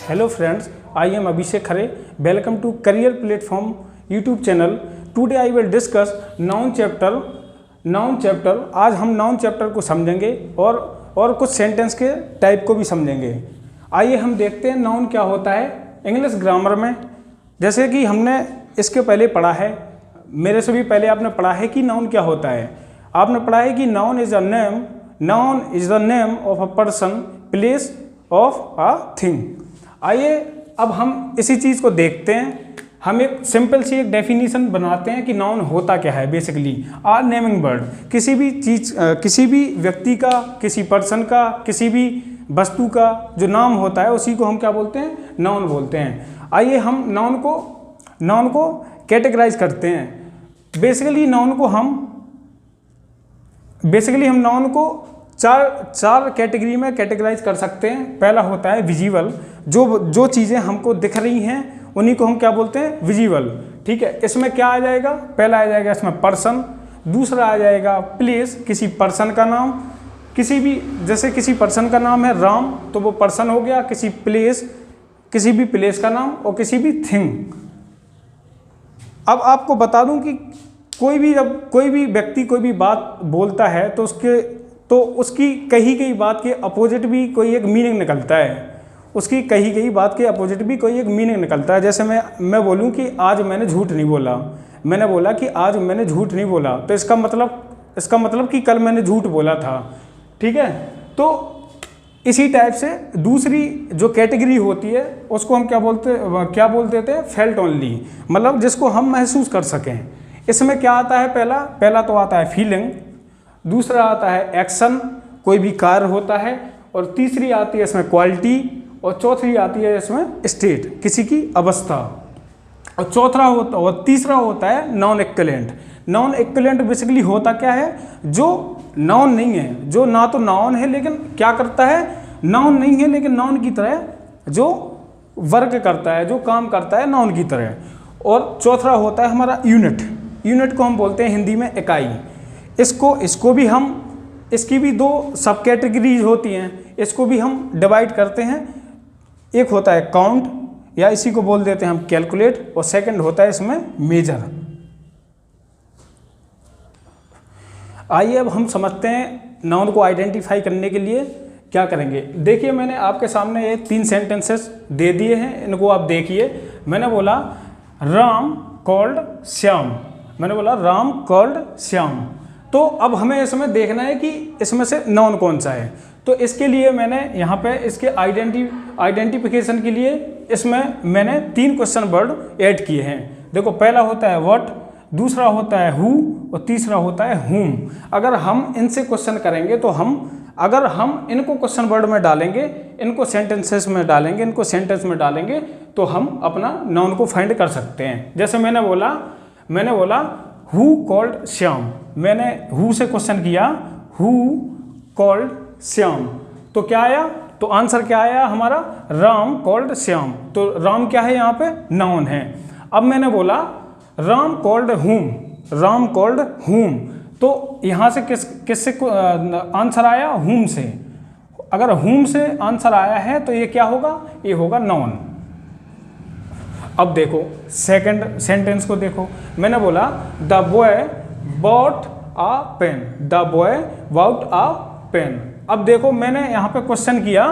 Hello friends, I am Abhishek Khare. Welcome to Career Platform YouTube channel. Today I will discuss noun chapter. आज हम noun chapter को समझेंगे और कुछ sentence के टाइप को भी समझेंगे। आइए हम देखते हैं नाउन क्या होता है इंग्लिश ग्रामर में। जैसे कि हमने इसके पहले पढ़ा है, मेरे से भी पहले आपने पढ़ा है कि नाउन क्या होता है। आपने पढ़ा है कि noun is the name of a person, place of a thing. आइए अब हम इसी चीज़ को देखते हैं। हम एक सिंपल सी एक डेफिनेशन बनाते हैं कि नाउन होता क्या है। बेसिकली आर नेमिंग वर्ड, किसी भी चीज़, किसी भी व्यक्ति का, किसी पर्सन का, किसी भी वस्तु का जो नाम होता है उसी को हम क्या बोलते हैं, नाउन बोलते हैं। आइए हम नाउन को कैटेगराइज करते हैं। बेसिकली हम नाउन को चार कैटेगरी में कैटेगराइज कर सकते हैं। पहला होता है विजिबल, जो चीज़ें हमको दिख रही हैं उन्हीं को हम क्या बोलते हैं, विजिबल। ठीक है, इसमें क्या आ जाएगा, पहला आ जाएगा इसमें पर्सन, दूसरा आ जाएगा प्लेस, किसी पर्सन का नाम, जैसे किसी पर्सन का नाम है राम तो वो पर्सन हो गया, किसी भी प्लेस का नाम और किसी भी थिंग। अब आपको बता दूं कि जब कोई भी व्यक्ति कोई भी बात बोलता है तो उसकी कही गई बात के अपोजिट भी कोई एक मीनिंग निकलता है। उसकी कही गई बात के अपोजिट भी कोई एक मीनिंग निकलता है। जैसे मैं बोलूं कि आज मैंने झूठ नहीं बोला, मैंने बोला कि आज मैंने झूठ नहीं बोला, तो इसका मतलब कि कल मैंने झूठ बोला था। ठीक है, तो इसी टाइप से दूसरी जो कैटेगरी होती है उसको हम क्या बोलते थे, फेल्ट ओनली, मतलब जिसको हम महसूस कर सकें। इसमें क्या आता है, पहला तो आता है फीलिंग, दूसरा आता है एक्शन, कोई भी कार्य होता है, और तीसरी आती है इसमें क्वालिटी, और चौथी आती है इसमें स्टेट, किसी की अवस्था, और तीसरा होता है non equivalent. Non equivalent basically होता क्या है, जो नाउन नहीं है, जो ना तो नाउन है लेकिन क्या करता है, नाउन नहीं है लेकिन नाउन की तरह जो वर्क करता है, जो काम करता है नाउन की तरह। और चौथा होता है हमारा यूनिट को हम बोलते हैं हिंदी में इकाई। इसकी भी दो सब कैटेगरीज होती हैं, इसको भी हम डिवाइड करते हैं। एक होता है काउंट, या इसी को बोल देते हैं हम कैलकुलेट, और सेकंड होता है इसमें मेजर। आइए अब हम समझते हैं नाउन को आइडेंटिफाई करने के लिए क्या करेंगे। देखिए, मैंने आपके सामने ये 3 सेंटेंसेस दे दिए हैं, इनको आप देखिए। मैंने बोला राम कॉल्ड श्याम, तो अब हमें इसमें देखना है कि इसमें से नाउन कौन सा है। तो इसके लिए मैंने यहाँ पे इसके आइडेंटिफिकेशन के लिए इसमें मैंने 3 क्वेश्चन वर्ड ऐड किए हैं। देखो, पहला होता है व्हाट, दूसरा होता है हु, और तीसरा होता है हुम। अगर हम इनसे क्वेश्चन करेंगे तो अगर हम इनको क्वेश्चन वर्ड में डालेंगे, इनको सेंटेंस में डालेंगे तो हम अपना नाउन को फाइंड कर सकते हैं। जैसे मैंने बोला हु कॉल्ड श्याम, मैंने हु से क्वेश्चन किया, हु कॉल्ड श्याम, तो क्या आया, तो आंसर क्या आया हमारा, राम कॉल्ड श्याम। तो राम क्या है, यहाँ पे नाउन है। अब मैंने बोला राम कॉल्ड हुम, तो यहाँ से किससे आंसर आया, हुम से। अगर हुम से आंसर आया है तो ये क्या होगा, ये होगा नाउन। अब देखो सेकंड सेंटेंस को देखो, मैंने बोला the boy bought a pen. अब देखो, मैंने यहाँ पे क्वेश्चन किया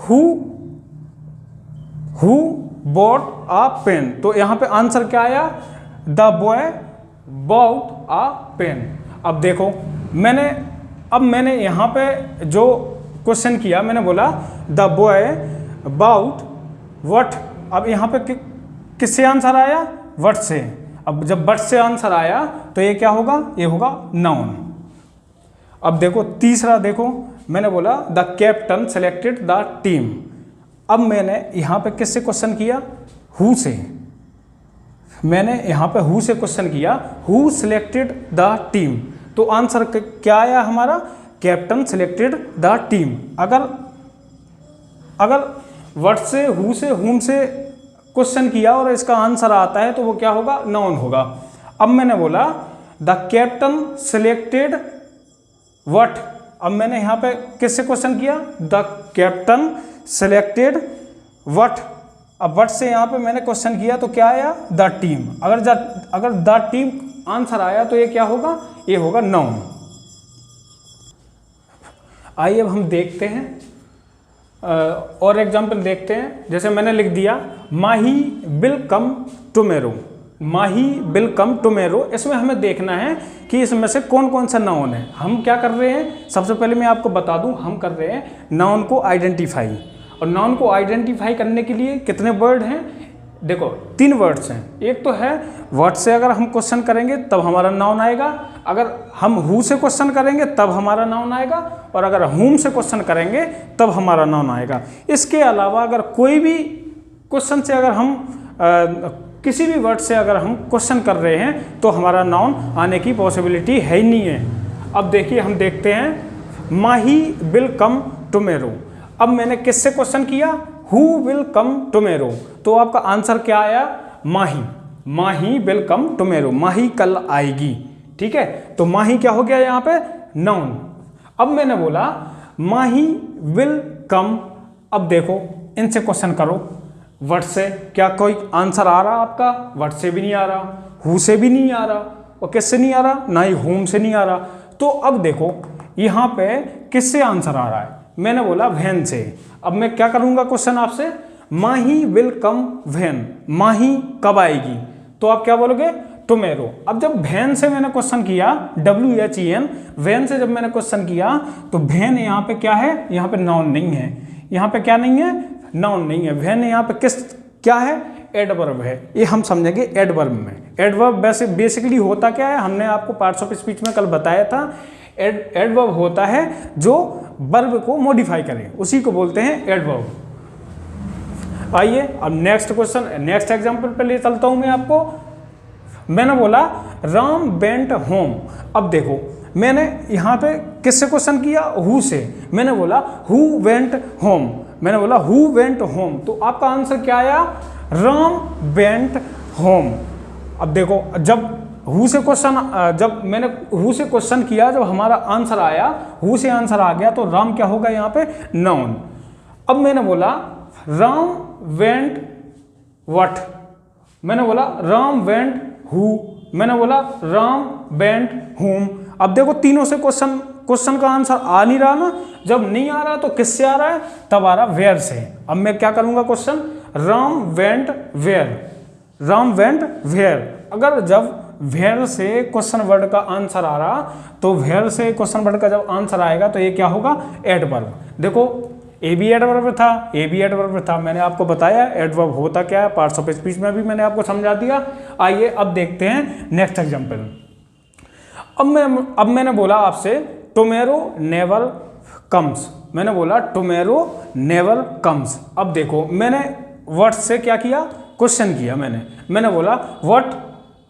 हु बॉट अ पेन, तो यहाँ पे आंसर क्या आया, the boy bought a pen. अब देखो, मैंने यहाँ पे जो क्वेश्चन किया, मैंने बोला द बॉय बाउट वट। अब यहाँ पे किससे आंसर आया, वट से। अब जब वट से आंसर आया तो ये क्या होगा, ये होगा नाउन। अब देखो तीसरा, देखो मैंने बोला the captain selected the team. अब मैंने यहाँ पे किससे क्वेश्चन किया, हु से। मैंने यहाँ पे हु से क्वेश्चन किया, हु सिलेक्टेड द टीम, तो आंसर क्या आया हमारा, कैप्टन सिलेक्टेड द टीम। अगर वट से, हु से, हुम से क्वेश्चन किया और इसका आंसर आता है तो वो क्या होगा, नाउन होगा। अब मैंने बोला द कैप्टन सिलेक्टेड वट अब मैंने यहाँ पे किससे क्वेश्चन किया, द कैप्टन सेलेक्टेड व्हाट। अब व्हाट से यहाँ पे मैंने क्वेश्चन किया तो क्या आया, द टीम। अगर द टीम आंसर आया तो ये क्या होगा, ये होगा नाउन। आइए अब हम देखते हैं और एग्जाम्पल देखते हैं। जैसे मैंने लिख दिया Mahi will come tomorrow, Mahi will come tomorrow. इसमें हमें देखना है कि इसमें से कौन कौन सा नाउन है। हम क्या कर रहे हैं, सबसे पहले मैं आपको बता दूं, हम कर रहे हैं नाउन को आइडेंटिफाई। और नाउन को आइडेंटिफाई करने के लिए कितने वर्ड हैं, देखो 3 वर्ड्स हैं। एक तो है व्हाट से अगर हम क्वेश्चन करेंगे तब हमारा नाउन आएगा, अगर हम हु से क्वेश्चन करेंगे तब हमारा नाउन आएगा, और अगर हुम से क्वेश्चन करेंगे तब हमारा नाउन आएगा। इसके अलावा अगर कोई भी क्वेश्चन से अगर हम किसी भी वर्ड से अगर हम क्वेश्चन कर रहे हैं तो हमारा नाउन आने की पॉसिबिलिटी है ही नहीं है। अब देखिए हम देखते हैं माही विल कम टुमेरो। अब मैंने किससे क्वेश्चन किया, हु विल कम टुमेरो, तो आपका आंसर क्या आया, माही। माही विल कम टुमेरो, माही कल आएगी। ठीक है, तो माही क्या हो गया यहाँ पे, नाउन। अब मैंने बोला माही विल कम, अब देखो इनसे क्वेश्चन करो। वर्ड से क्या कोई आंसर आ रहा आपका, वर्ड से भी नहीं आ रहा, हु से भी नहीं आ रहा, और किससे नहीं आ रहा, ना ही होम से नहीं आ रहा। तो अब देखो यहाँ पे किससे आंसर आ रहा है, मैंने बोला वैन से। अब मैं क्या करूँगा क्वेश्चन आपसे, माही विल कम वैन, माही कब आएगी, तो आप क्या बोलोगे, टुमेरो। अब जब वैन से मैंने क्वेश्चन किया, WHEN, वैन से जब मैंने क्वेश्चन किया तो वैन यहाँ पे क्या है, यहाँ पे नाउन नहीं है, यहाँ पे क्या नहीं है, नाउन नहीं है। वैन यहाँ पे किस क्या है, एडवर्ब है। ये हम समझेंगे एडवर्ब में। एडवर्ब वैसे बेसिकली होता क्या है, हमने आपको पार्ट्स ऑफ स्पीच में कल बताया था। एडवर्ब होता है जो वर्ब को मॉडिफाई करे, उसी को बोलते हैं एडवर्ब। आइए अब नेक्स्ट क्वेश्चन, नेक्स्ट एग्जांपल पे ले चलता हूं मैं आपको। मैंने बोला राम वेंट होम। अब देखो मैंने यहाँ पे किससे क्वेश्चन किया, हु से। मैंने बोला हु वेंट होम, मैंने बोला हु वेंट होम, तो आपका आंसर क्या आया, राम वेंट होम। अब देखो जब हु से क्वेश्चन, जब मैंने हु से क्वेश्चन किया, जब हमारा आंसर आया, हु से आंसर आ गया, तो राम क्या होगा यहाँ पे, नाउन। अब मैंने बोला राम वेंट व्हाट, मैंने बोला राम वेंट हु, मैंने बोला राम वेंट होम। अब देखो तीनों से क्वेश्चन का आंसर आ नहीं रहा ना, जब नहीं आ रहा तो किससे आ रहा है, तब आ रहा वेयर से। अब मैं क्या करूंगा question, Ram went where, Ram went where. अगर जब वेयर से क्वेश्चन वर्ड का आंसर आ रहा, तो वेयर से क्वेश्चन वर्ड का जब आंसर आएगा तो ये क्या होगा, एडवर्ब। देखो ए भी एडवर्ब था, ए भी एडवर्ब था, मैंने आपको बताया एडवर्ब होता क्या है, पार्ट्स ऑफ स्पीच में भी मैंने आपको समझा दिया। आइए अब देखते हैं नेक्स्ट एग्जांपल। अब मैंने बोला आपसे टुमेरो नेवर कम्स, मैंने बोला टुमेरो नेवर कम्स। अब देखो मैंने व्हाट से क्या किया, क्वेश्चन किया, मैंने बोला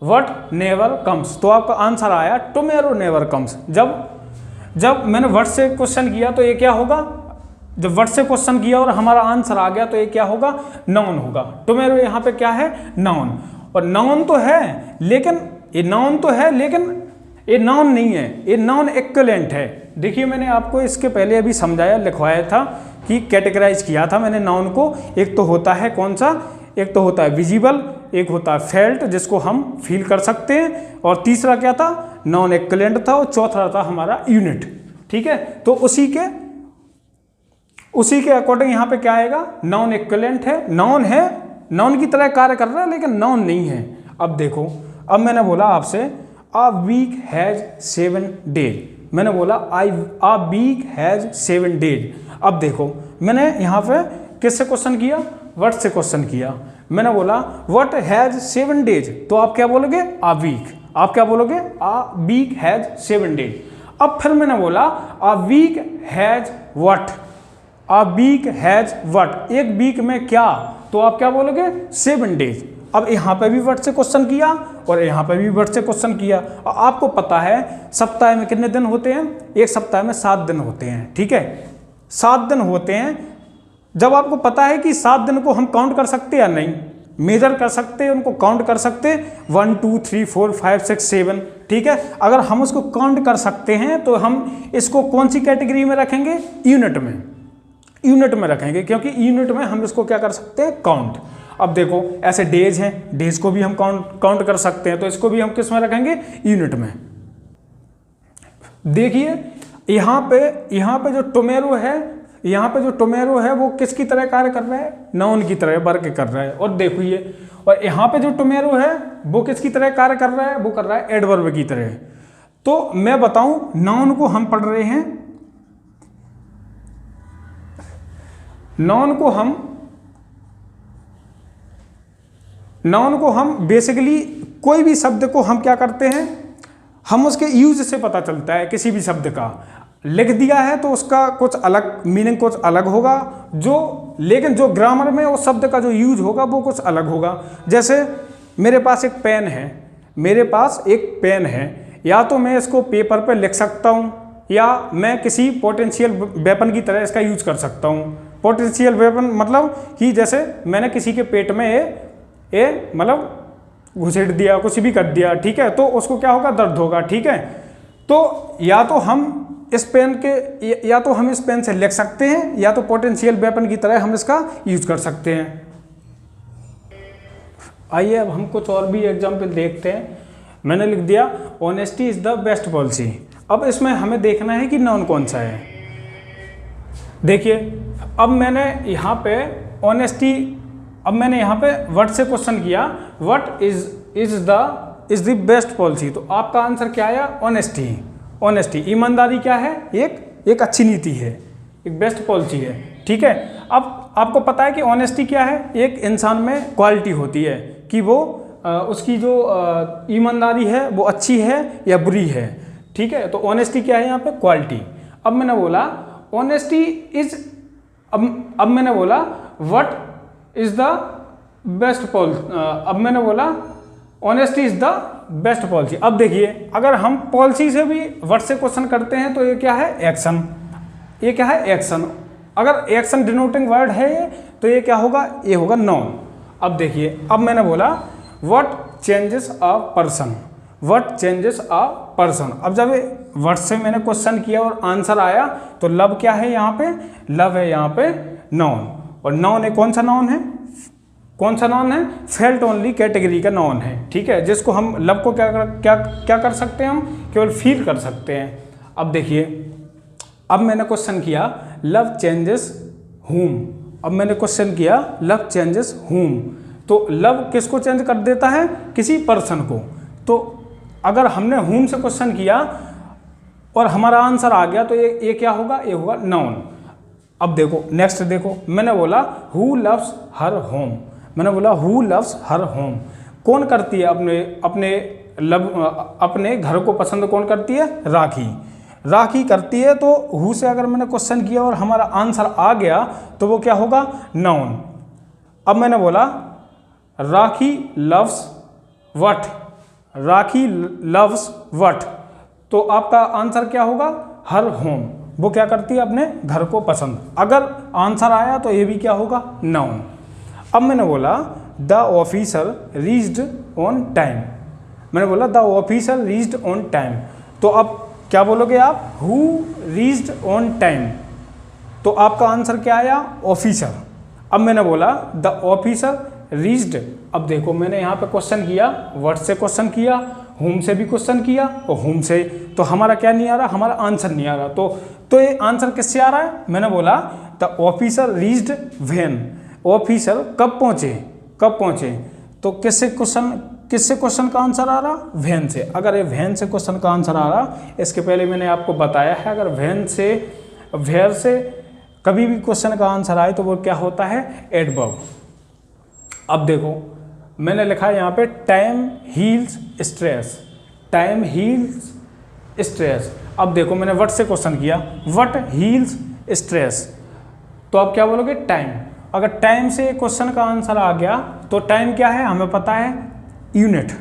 व्हाट नेवर कम्स, तो आपका आंसर आया टुमेरो नेवर कम्स। जब मैंने व्हाट से क्वेश्चन किया तो ये क्या होगा, जब वर्ड से क्वेश्चन किया और हमारा आंसर आ गया तो ये क्या होगा, नाउन होगा। टुमेरो यहाँ पे क्या है, नाउन। और नाउन तो है लेकिन ये नाउन तो है लेकिन ये नाउन नहीं है, ये नाउन इक्विवेलेंट है। देखिए मैंने आपको इसके पहले अभी समझाया, लिखवाया था कि कैटेगराइज किया था मैंने नाउन को। एक तो होता है कौन सा, एक तो होता है विजिबल, एक होता है फेल्ट जिसको हम फील कर सकते हैं, और तीसरा क्या था, नाउन इक्विवेलेंट था, और चौथा था हमारा यूनिट। ठीक है, तो उसी के अकॉर्डिंग यहाँ पे क्या आएगा, नाउन इक्विवेलेंट है, नाउन की तरह कार्य कर रहा है लेकिन नाउन नहीं है। अब देखो, अब मैंने बोला आपसे अ वीक हैज 7 डेज, मैंने बोला अ वीक हैज 7 डेज। अब देखो मैंने यहाँ पे किससे क्वेश्चन किया, व्हाट से क्वेश्चन किया। मैंने बोला व्हाट हैज 7 डेज, तो आप क्या बोलोगे, अ वीक। आप क्या बोलोगे, अ वीक हैज 7 डेज। अब फिर मैंने बोला a week has what, a week has what, एक वीक में क्या, तो आप क्या बोलोगे, 7 डेज। अब यहाँ पे भी वर्ड से क्वेश्चन किया और यहाँ पे भी वर्ड से क्वेश्चन किया। और आपको पता है सप्ताह में कितने दिन होते हैं, एक सप्ताह में 7 दिन होते हैं। ठीक है, 7 दिन होते हैं। जब आपको पता है कि 7 दिन को हम काउंट कर सकते या नहीं, मेजर कर सकते, उनको काउंट कर सकते, 1 2 3 4 5 6 7 ठीक है। अगर हम उसको काउंट कर सकते हैं तो हम इसको कौन सी कैटेगरी में रखेंगे, यूनिट में, यूनिट में रखेंगे, क्योंकि यूनिट में हम इसको क्या कर सकते हैं, काउंट। अब देखो ऐसे डेज हैं, डेज को भी हम काउंट कर सकते हैं, तो इसको भी हम किस में रखेंगे, यूनिट में। देखिए यहाँ पे जो टुमेरो है, यहाँ पे जो टुमेरो है वो किसकी तरह कार्य कर रहा है, नाउन की तरह वर्क कर रहा है। और देखो ये, और यहाँ पे जो टुमेरो है वो किसकी तरह कार्य कर रहा है, वो कर रहा है एडवर्ब की तरह। तो मैं बताऊं, नाउन को हम पढ़ रहे हैं, नाउन को हम बेसिकली कोई भी शब्द को हम क्या करते हैं, हम उसके यूज से पता चलता है। किसी भी शब्द का लिख दिया है तो उसका कुछ अलग मीनिंग कुछ अलग होगा, लेकिन जो ग्रामर में उस शब्द का जो यूज होगा वो कुछ अलग होगा। जैसे मेरे पास एक पेन है, मेरे पास एक पेन है, या तो मैं इसको पेपर पे लिख सकता हूँ, या मैं किसी पोटेंशियल वेपन की तरह इसका यूज कर सकता हूँ। पोटेंशियल वेपन मतलब कि जैसे मैंने किसी के पेट में मतलब घुसेड़ दिया, कुछ भी कर दिया, ठीक है, तो उसको क्या होगा, दर्द होगा, ठीक है। तो या तो हम इस पेन से लिख सकते हैं, या तो पोटेंशियल वेपन की तरह हम इसका यूज कर सकते हैं। आइए अब हम कुछ और भी एग्जाम्पल देखते हैं। मैंने लिख दिया honesty is the best policy. अब इसमें हमें देखना है कि नाउन कौन सा है। देखिए अब मैंने यहाँ पे ऑनेस्टी, अब मैंने यहाँ पे व्हाट से क्वेश्चन किया, what is the best policy, तो आपका आंसर क्या आया, ऑनेस्टी। ऑनेस्टी, ईमानदारी क्या है, एक अच्छी नीति है, एक बेस्ट पॉलिसी है, ठीक है। अब आपको पता है कि ऑनेस्टी क्या है, एक इंसान में क्वालिटी होती है कि वो उसकी जो ईमानदारी है वो अच्छी है या बुरी है, ठीक है। तो ऑनेस्टी क्या है यहाँ पे, क्वालिटी। अब मैंने बोला ऑनेस्टी इज, अब मैंने बोला what is the best policy, अब मैंने बोला honesty is the best policy. अब देखिए अगर हम पॉलिसी से भी वर्ड से क्वेश्चन करते हैं तो ये क्या है, एक्शन। ये क्या है, एक्शन। अगर एक्शन डिनोटिंग वर्ड है ये, तो ये क्या होगा, ये होगा नाउन। अब देखिए, अब मैंने बोला what changes a person, what changes a person. अब जब वर्ड से मैंने क्वेश्चन किया और आंसर आया, तो लव क्या है यहाँ पे, लव है यहाँ पे नाउन। और नाउन है, कौन सा नाउन है, कौन सा नाउन है, फेल्ट ओनली कैटेगरी का नाउन है, ठीक है, जिसको हम लव को क्या कर सकते हैं, हम केवल फील कर सकते हैं। अब देखिए, अब मैंने क्वेश्चन किया लव चेंजेस हुम, अब मैंने क्वेश्चन किया लव चेंजेस हुम, तो लव किसको चेंज कर देता है, किसी पर्सन को। तो अगर हमने हुम से क्वेश्चन किया और हमारा आंसर आ गया, तो ये क्या होगा, ये होगा नाउन। अब देखो नेक्स्ट देखो, मैंने बोला हु लव्स हर होम, मैंने बोला हु लव्स हर होम, कौन करती है अपने घर को पसंद, कौन करती है, राखी, राखी करती है। तो हु से अगर मैंने क्वेश्चन किया और हमारा आंसर आ गया, तो वो क्या होगा, नाउन। अब मैंने बोला Rakhi loves what, Rakhi loves what, तो आपका आंसर क्या होगा, हर होम, वो क्या करती है, अपने घर को पसंद। अगर आंसर आया तो ये भी क्या होगा, नाउन। अब मैंने बोला the officer reached on time, मैंने बोला the officer reached on time, तो अब क्या बोलोगे आप, हु रीच्ड ऑन टाइम, तो आपका आंसर क्या आया, ऑफिसर। अब मैंने बोला द ऑफिसर रीच्ड, अब देखो मैंने यहाँ पे क्वेश्चन किया, व्हाट से क्वेश्चन किया, हुम से भी क्वेश्चन किया, और हुम से, तो हमारा क्या नहीं आ रहा, हमारा आंसर नहीं आ रहा। तो ये आंसर किससे आ रहा है, मैंने बोला the officer reached when, officer कब पहुँचे, कब पहुँचे, तो किससे क्वेश्चन का आंसर आ रहा, व्हेन से। अगर ये व्हेन से क्वेश्चन का आंसर आ रहा, इसके पहले मैंने आपको बताया है, अगर व्हेन से वेयर से कभी भी क्वेश्चन का आंसर आए तो वो क्या होता है, एडवर्ब। अब देखो मैंने लिखा है यहाँ पे time heals stress, time heals stress. अब देखो मैंने व्हाट से क्वेश्चन किया, व्हाट हील्स स्ट्रेस, तो आप क्या बोलोगे, टाइम। अगर टाइम से क्वेश्चन का आंसर आ गया, तो टाइम क्या है, हमें पता है, यूनिट।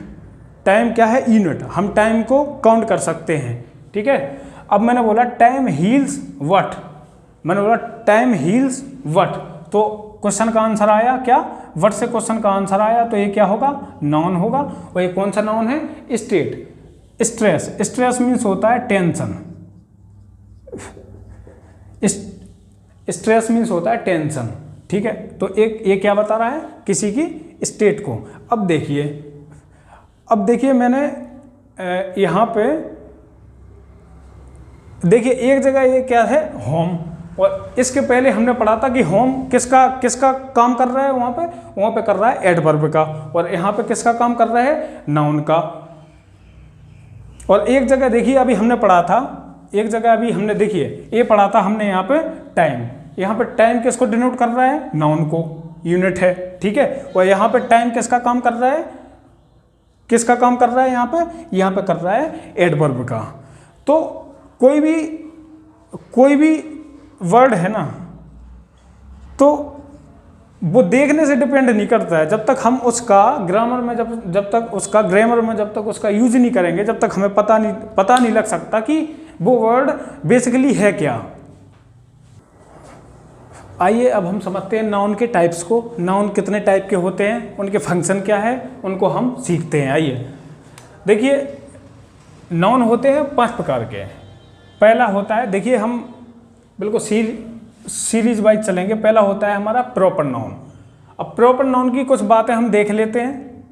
टाइम क्या है, यूनिट, हम टाइम को काउंट कर सकते हैं, ठीक है। अब मैंने बोला टाइम हील्स व्हाट, मैंने बोला टाइम हील्स व्हाट, तो क्वेश्चन का आंसर आया क्या, व्हाट से क्वेश्चन का आंसर आया, तो ये क्या होगा, नाउन होगा। और ये कौन सा नाउन है, स्टेट, स्ट्रेस, स्ट्रेस मीन्स होता है टेंशन, स्ट्रेस मीन्स होता है टेंशन, ठीक है। तो एक ये क्या बता रहा है, किसी की स्टेट को। अब देखिए मैंने यहाँ पे देखिए एक जगह ये क्या है, होम, और इसके पहले हमने पढ़ा था कि होम किसका काम कर रहा है, वहाँ पे कर रहा है एडवर्ब का, और यहाँ पे किसका काम कर रहा है, नाउन का। और एक जगह देखिए अभी हमने पढ़ा था, एक जगह अभी हमने देखिए ये पढ़ा था हमने यहाँ पे टाइम, यहाँ पे टाइम किसको डिनोट कर रहा है, नाउन को, यूनिट है, ठीक है। और यहाँ पे टाइम किसका काम कर रहा है, किसका काम कर रहा है, यहाँ पे कर रहा है एडवर्ब का। तो कोई भी वर्ड है ना, तो वो देखने से डिपेंड नहीं करता है, जब तक हम उसका ग्रामर में जब तक उसका यूज नहीं करेंगे, जब तक हमें पता नहीं लग सकता कि वो वर्ड बेसिकली है क्या। आइए अब हम समझते हैं नाउन के टाइप्स को, नाउन कितने टाइप के होते हैं, उनके फंक्शन क्या है, उनको हम सीखते हैं। आइए देखिए, नाउन होते हैं 5 प्रकार के। पहला होता है, देखिए हम बिल्कुल सीरीज वाइज चलेंगे। पहला होता है हमारा प्रॉपर नाउन। अब प्रॉपर नाउन की कुछ बातें हम देख लेते हैं।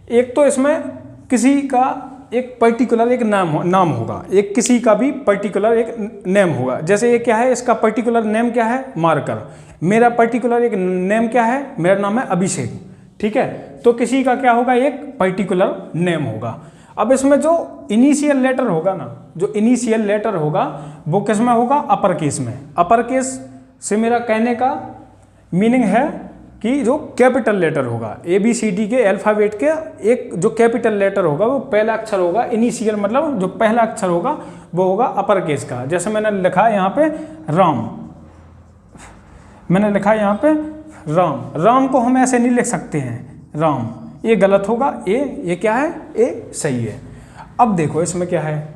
एक तो इसमें किसी का एक पर्टिकुलर एक नाम होगा, एक किसी का भी पर्टिकुलर एक नेम होगा। जैसे ये क्या है, इसका पर्टिकुलर नेम क्या है, मार्कर। मेरा पर्टिकुलर एक नेम क्या है, मेरा नाम है अभिषेक, ठीक है। तो किसी का क्या होगा, एक पर्टिकुलर नेम होगा। अब इसमें जो इनिशियल लेटर होगा ना, जो इनिशियल लेटर होगा वो किस में होगा, अपर केस में। अपर केस से मेरा कहने का मीनिंग है कि जो कैपिटल लेटर होगा, ABCD के अल्फ़ाबेट के एक जो कैपिटल लेटर होगा वो पहला अक्षर होगा। इनिशियल मतलब जो पहला अक्षर होगा वो होगा अपर केस का। जैसे मैंने लिखा यहाँ पे राम, मैंने लिखा यहाँ पे राम। राम को हम ऐसे नहीं लिख सकते हैं राम, ये गलत होगा। ये क्या है, ये सही है। अब देखो इसमें क्या है,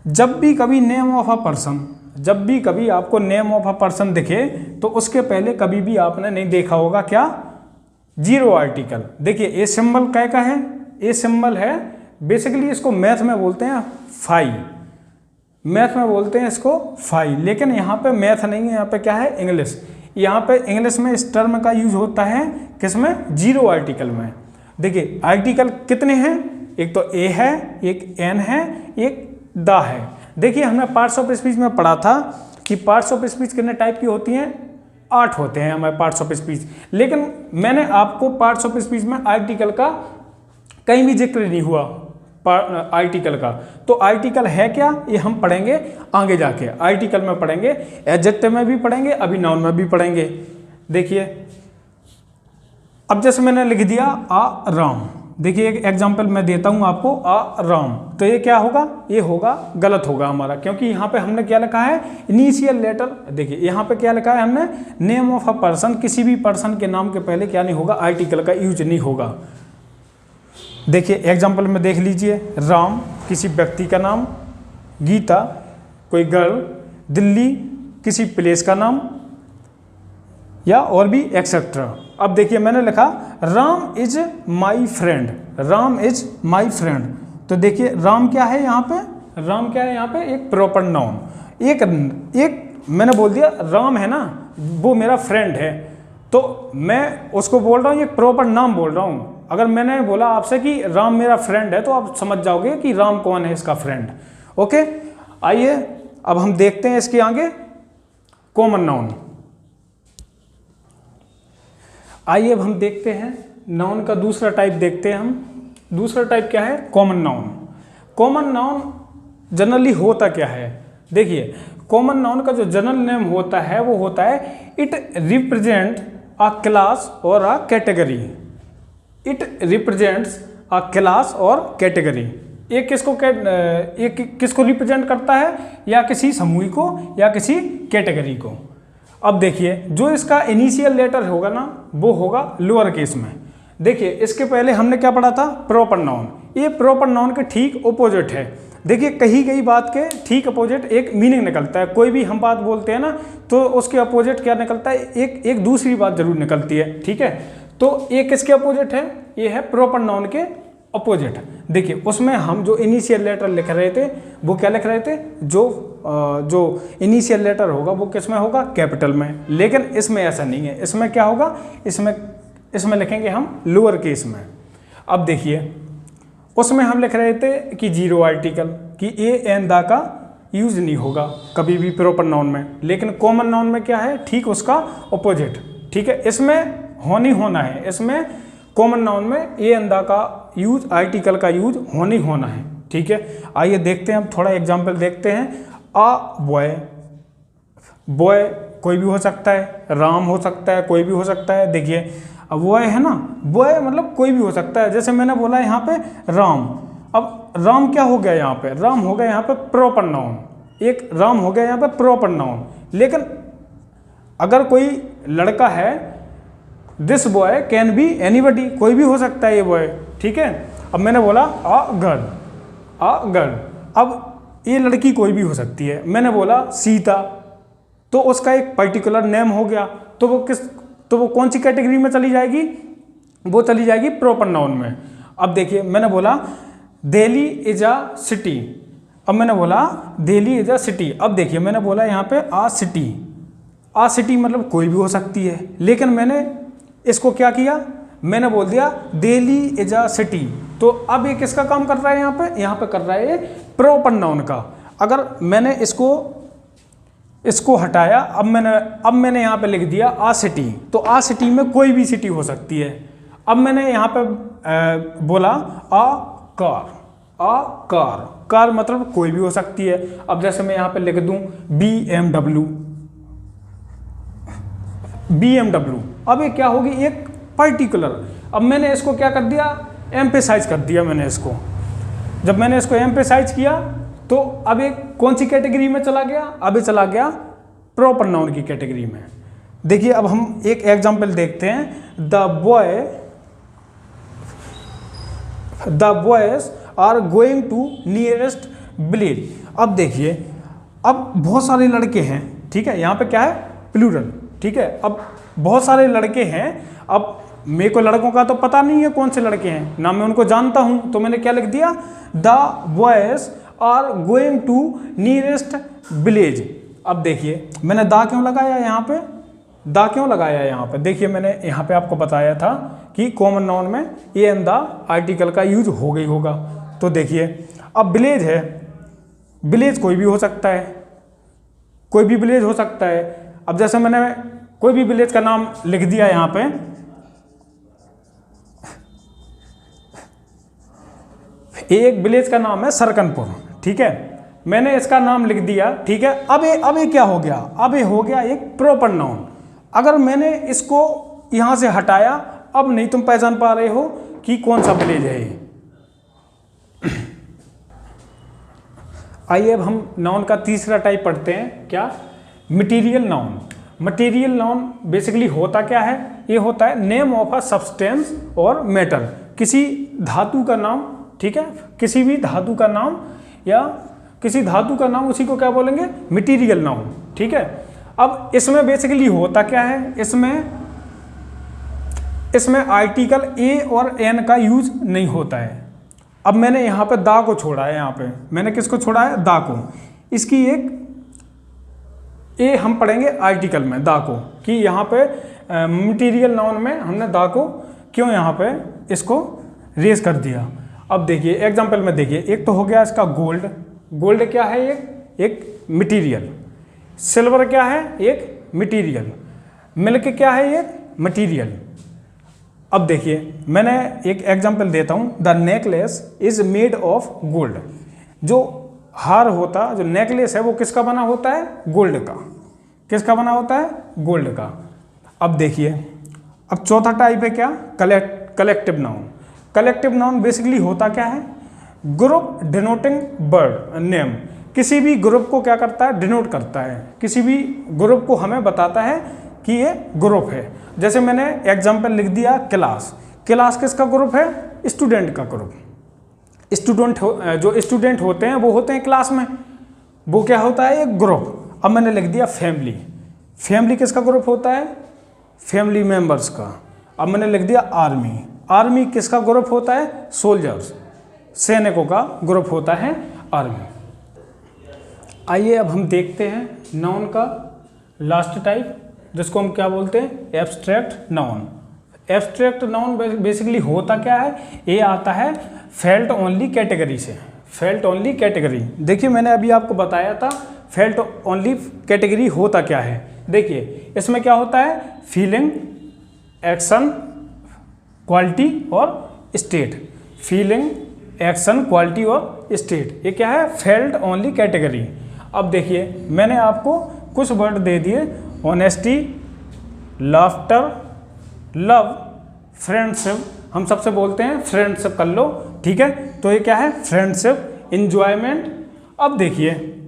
जब भी कभी नेम ऑफ अ पर्सन, जब भी कभी आपको नेम ऑफ अ पर्सन दिखे तो उसके पहले कभी भी आपने नहीं देखा होगा क्या, जीरो आर्टिकल। देखिए ये सिंबल क्या का है, ये सिंबल है बेसिकली, इसको मैथ में बोलते हैं फाई, मैथ में बोलते हैं इसको फाई। लेकिन यहाँ पे मैथ नहीं है, यहाँ पे क्या है, इंग्लिश। यहाँ पे इंग्लिश में इस टर्म का यूज होता है किसमें, जीरो आर्टिकल में। देखिए आर्टिकल कितने हैं, एक तो ए है, एक एन है, एक द है। देखिए हमने पार्ट्स ऑफ स्पीच में पढ़ा था कि पार्ट्स ऑफ स्पीच कितने टाइप की होती हैं, 8 होते हैं हमारे पार्ट्स ऑफ स्पीच। लेकिन मैंने आपको पार्ट्स ऑफ स्पीच में आर्टिकल का कहीं भी जिक्र नहीं हुआ आर्टिकल का। तो आर्टिकल है क्या, ये हम पढ़ेंगे आगे जाके, आर्टिकल में पढ़ेंगे, एडजेक्टिव में भी पढ़ेंगे, अभी नाउन में भी पढ़ेंगे। देखिए अब जैसे मैंने लिख दिया आ राम, देखिए एक एग्जाम्पल मैं देता हूँ आपको, आ राम। तो ये क्या होगा, ये होगा गलत होगा हमारा, क्योंकि यहाँ पे हमने क्या लिखा है, इनिशियल लेटर। देखिए यहाँ पे क्या लिखा है हमने, नेम ऑफ अ पर्सन, किसी भी पर्सन के नाम के पहले क्या नहीं होगा, आर्टिकल का यूज नहीं होगा। देखिए एग्जाम्पल में देख लीजिए, राम किसी व्यक्ति का नाम, गीता कोई गर्ल, दिल्ली किसी प्लेस का नाम, या और भी एक्सेट्रा। अब देखिए मैंने लिखा Ram is my friend, Ram is my friend. तो देखिए राम क्या है यहाँ पे, राम क्या है यहाँ पे, एक प्रॉपर नाउन। एक मैंने बोल दिया राम है ना, वो मेरा फ्रेंड है, तो मैं उसको बोल रहा हूँ, एक प्रॉपर नाम बोल रहा हूँ। अगर मैंने बोला आपसे कि राम मेरा फ्रेंड है तो आप समझ जाओगे कि राम कौन है, इसका फ्रेंड। ओके, आइए अब हम देखते हैं इसके आगे कॉमन नाउन। आइए अब हम देखते हैं नाउन का दूसरा टाइप देखते हैं हम। दूसरा टाइप क्या है, common noun. Common noun generally होता क्या है, देखिए कॉमन नाउन का जो जनरल नेम होता है वो होता है इट रिप्रेजेंट अ क्लास और a category. It represents a class और कैटेगरी। एक किसको रिप्रेजेंट करता है, या किसी समूह को या किसी कैटेगरी को। अब देखिए जो इसका इनिशियल लेटर होगा ना वो होगा लोअर केस में। देखिए इसके पहले हमने क्या पढ़ा था, प्रॉपर नाउन। ये प्रॉपर नाउन के ठीक अपोजिट है। देखिए कही गई बात के ठीक अपोजिट एक मीनिंग निकलता है। कोई भी हम बात बोलते हैं ना तो उसके अपोजिट क्या निकलता है, एक दूसरी बात जरूर निकलती है, ठीक है। तो ये किसके अपोजिट है, ये है प्रॉपर नाउन के अपोजिट। देखिए उसमें हम जो इनिशियल लेटर लिख रहे थे वो क्या लिख रहे थे, जो इनिशियल लेटर होगा वो किस में होगा, कैपिटल में। लेकिन इसमें ऐसा नहीं है, इसमें क्या होगा, इसमें लिखेंगे हम लोअर केस में। अब देखिए उसमें हम लिख रहे थे कि जीरो आर्टिकल, कि ए एंड द का यूज नहीं होगा कभी भी प्रॉपर नाउन में। लेकिन कॉमन नाउन में क्या है, ठीक उसका अपोजिट। ठीक है, इसमें होना है, इसमें कॉमन नाउन में ए एंड द का यूज, आर्टिकल का यूज होना है। ठीक है, आइए देखते हैं, हम थोड़ा एग्जांपल देखते हैं। अ बॉय, बॉय कोई भी हो सकता है, राम हो सकता है, कोई भी हो सकता है। देखिए अब बॉय है ना, बॉय मतलब कोई भी हो सकता है। जैसे मैंने बोला यहाँ पे राम, अब राम क्या हो गया यहाँ पे, राम हो गया यहाँ पे प्रॉपर नाउन, एक राम हो गया यहाँ पे प्रॉपर नाउन। लेकिन अगर कोई लड़का है, this boy can be anybody, कोई भी हो सकता है ये बॉय। ठीक है, अब मैंने बोला अ गर्ल, अ गर्ल, अब ये लड़की कोई भी हो सकती है। मैंने बोला सीता, तो उसका एक पर्टिकुलर नेम हो गया, तो वो कौन सी कैटेगरी में चली जाएगी, वो चली जाएगी प्रॉपर नाउन में। अब देखिए मैंने बोला दिल्ली इज अ सिटी, अब मैंने बोला दिल्ली इज अ सिटी। अब देखिए मैंने बोला यहाँ पे आ सिटी, आ सिटी मतलब कोई भी हो सकती है। लेकिन मैंने इसको क्या किया, मैंने बोल दिया दिल्ली इज अ सिटी। तो अब ये किसका काम कर रहा है, यहाँ पे कर रहा है प्रॉपर नाउन का। अगर मैंने इसको हटाया, अब मैंने यहाँ पे लिख दिया आ सिटी, तो आ सिटी में कोई भी सिटी हो सकती है। अब मैंने यहाँ पे बोला आ कार, आ कार, कार मतलब कोई भी हो सकती है। अब जैसे मैं यहाँ पे लिख दूं BMW, BMW, अब ये क्या होगी, एक पर्टिकुलर। अब मैंने इसको क्या कर दिया, एम्फेसाइज कर दिया मैंने इसको। जब मैंने इसको एम्फेसाइज किया तो अब ये कौन सी कैटेगरी में चला गया, अब ये चला गया प्रॉपर नाउन की कैटेगरी में। देखिए अब हम एक एग्जांपल देखते हैं। The boys are going to nearest village. अब देखिए अब बहुत सारे लड़के हैं, ठीक है, यहाँ पे क्या है, प्लूरल। ठीक है, अब बहुत सारे लड़के हैं। अब मेरे को लड़कों का तो पता नहीं है कौन से लड़के हैं, ना मैं उनको जानता हूँ, तो मैंने क्या लिख दिया, the boys are going to nearest village. अब देखिए मैंने दा क्यों लगाया यहाँ पे, दा क्यों लगाया यहाँ पे, देखिए मैंने यहाँ पे आपको बताया था कि कॉमन नाउन में ए एंड द आर्टिकल का यूज हो गई होगा। तो देखिए अब विलेज है, विलेज कोई भी हो सकता है, कोई भी विलेज हो सकता है। अब जैसे मैंने कोई भी विलेज का नाम लिख दिया यहाँ पे, एक विलेज का नाम है सरकनपुर। ठीक है, मैंने इसका नाम लिख दिया। ठीक है, अब ये क्या हो गया, अब ये हो गया एक प्रॉपर नाउन। अगर मैंने इसको यहां से हटाया, अब नहीं तुम पहचान पा रहे हो कि कौन सा विलेज है ये। आइए अब हम नाउन का तीसरा टाइप पढ़ते हैं, क्या, material noun. Material noun basically होता क्या है, ये होता है नेम ऑफ अ सब्सटेंस और मैटर, किसी धातु का नाम। ठीक है, किसी भी धातु का नाम या किसी धातु का नाम, उसी को क्या बोलेंगे, मटेरियल नाउन। ठीक है, अब इसमें बेसिकली होता क्या है, इसमें आर्टिकल ए और एन का यूज नहीं होता है। अब मैंने यहाँ पे दा को छोड़ा है, यहाँ पे मैंने किसको छोड़ा है, दा को। इसकी एक ए हम पढ़ेंगे आर्टिकल में, दा को, कि यहाँ पे मटेरियल नाउन में हमने दा को क्यों यहाँ पे इसको रेज कर दिया। अब देखिए एग्जाम्पल में देखिए, एक तो हो गया इसका गोल्ड, गोल्ड क्या है, एक मटेरियल। सिल्वर क्या है, एक मटेरियल। मिल्क क्या है, एक मटेरियल। अब देखिए मैंने एक एग्जांपल देता हूँ, the necklace is made of gold. जो हार होता, जो नेकलेस है वो किसका बना होता है, गोल्ड का। किसका बना होता है, गोल्ड का। अब देखिए अब चौथा टाइप है क्या, collective noun. Collective noun basically होता क्या है, ग्रुप डिनोटिंग वर्ड नेम। किसी भी ग्रुप को क्या करता है, डिनोट करता है, किसी भी ग्रुप को हमें बताता है कि ये ग्रुप है। जैसे मैंने एग्जांपल लिख दिया क्लास, क्लास किसका ग्रुप है, स्टूडेंट का ग्रुप। जो स्टूडेंट होते हैं वो होते हैं क्लास में, वो क्या होता है, एक ग्रुप। अब मैंने लिख दिया फैमिली, फैमिली किसका ग्रुप होता है, फैमिली मेंबर्स का। अब मैंने लिख दिया आर्मी, आर्मी किसका ग्रुप होता है? सोल्जर्स, सैनिकों का ग्रुप होता है आर्मी। आइए अब हम देखते हैं नाउन का लास्ट टाइप, जिसको हम क्या बोलते हैं? Abstract noun. Abstract noun basically होता क्या है? ये आता है फेल्ट ओनली कैटेगरी से। फेल्ट ओनली कैटेगरी, देखिए मैंने अभी आपको बताया था फेल्ट ओनली कैटेगरी होता क्या है। देखिए इसमें क्या होता है? फीलिंग, एक्शन, क्वालिटी और स्टेट। फीलिंग, एक्शन, क्वालिटी और स्टेट, ये क्या है? Felt only category. अब देखिए मैंने आपको कुछ वर्ड दे दिए, ऑनेस्टी, लाफ्टर, लव, फ्रेंडशिप। हम सबसे बोलते हैं फ्रेंडशिप कर लो, ठीक है? तो ये क्या है? Friendship, enjoyment. अब देखिए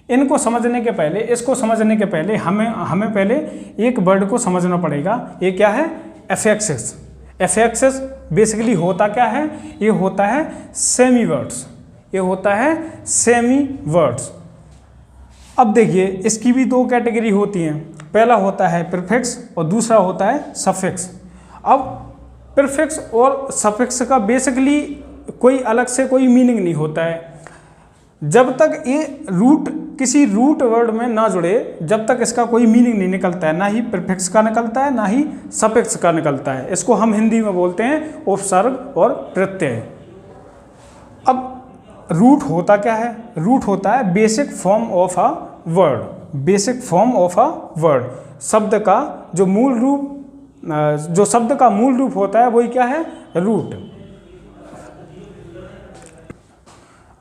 इनको समझने के पहले, इसको समझने के पहले हमें पहले एक वर्ड को समझना पड़ेगा। ये क्या है? एफेक्सेस। एफेक्सेस बेसिकली होता क्या है? ये होता है सेमी वर्ड्स। ये होता है सेमी वर्ड्स। अब देखिए इसकी भी दो कैटेगरी होती हैं। पहला होता है प्रीफिक्स और दूसरा होता है सफिक्स। अब प्रीफिक्स और सफिक्स का बेसिकली कोई अलग से कोई मीनिंग नहीं होता है। जब तक ये किसी रूट वर्ड में ना जुड़े, जब तक इसका कोई मीनिंग नहीं निकलता है, ना ही प्रीफिक्स का निकलता है ना ही सफिक्स का निकलता है। इसको हम हिंदी में बोलते हैं उपसर्ग और प्रत्यय। अब रूट होता क्या है? रूट होता है basic form of a word. Basic form of a word, शब्द का जो मूल रूप, जो शब्द का मूल रूप होता है वही क्या है? रूट।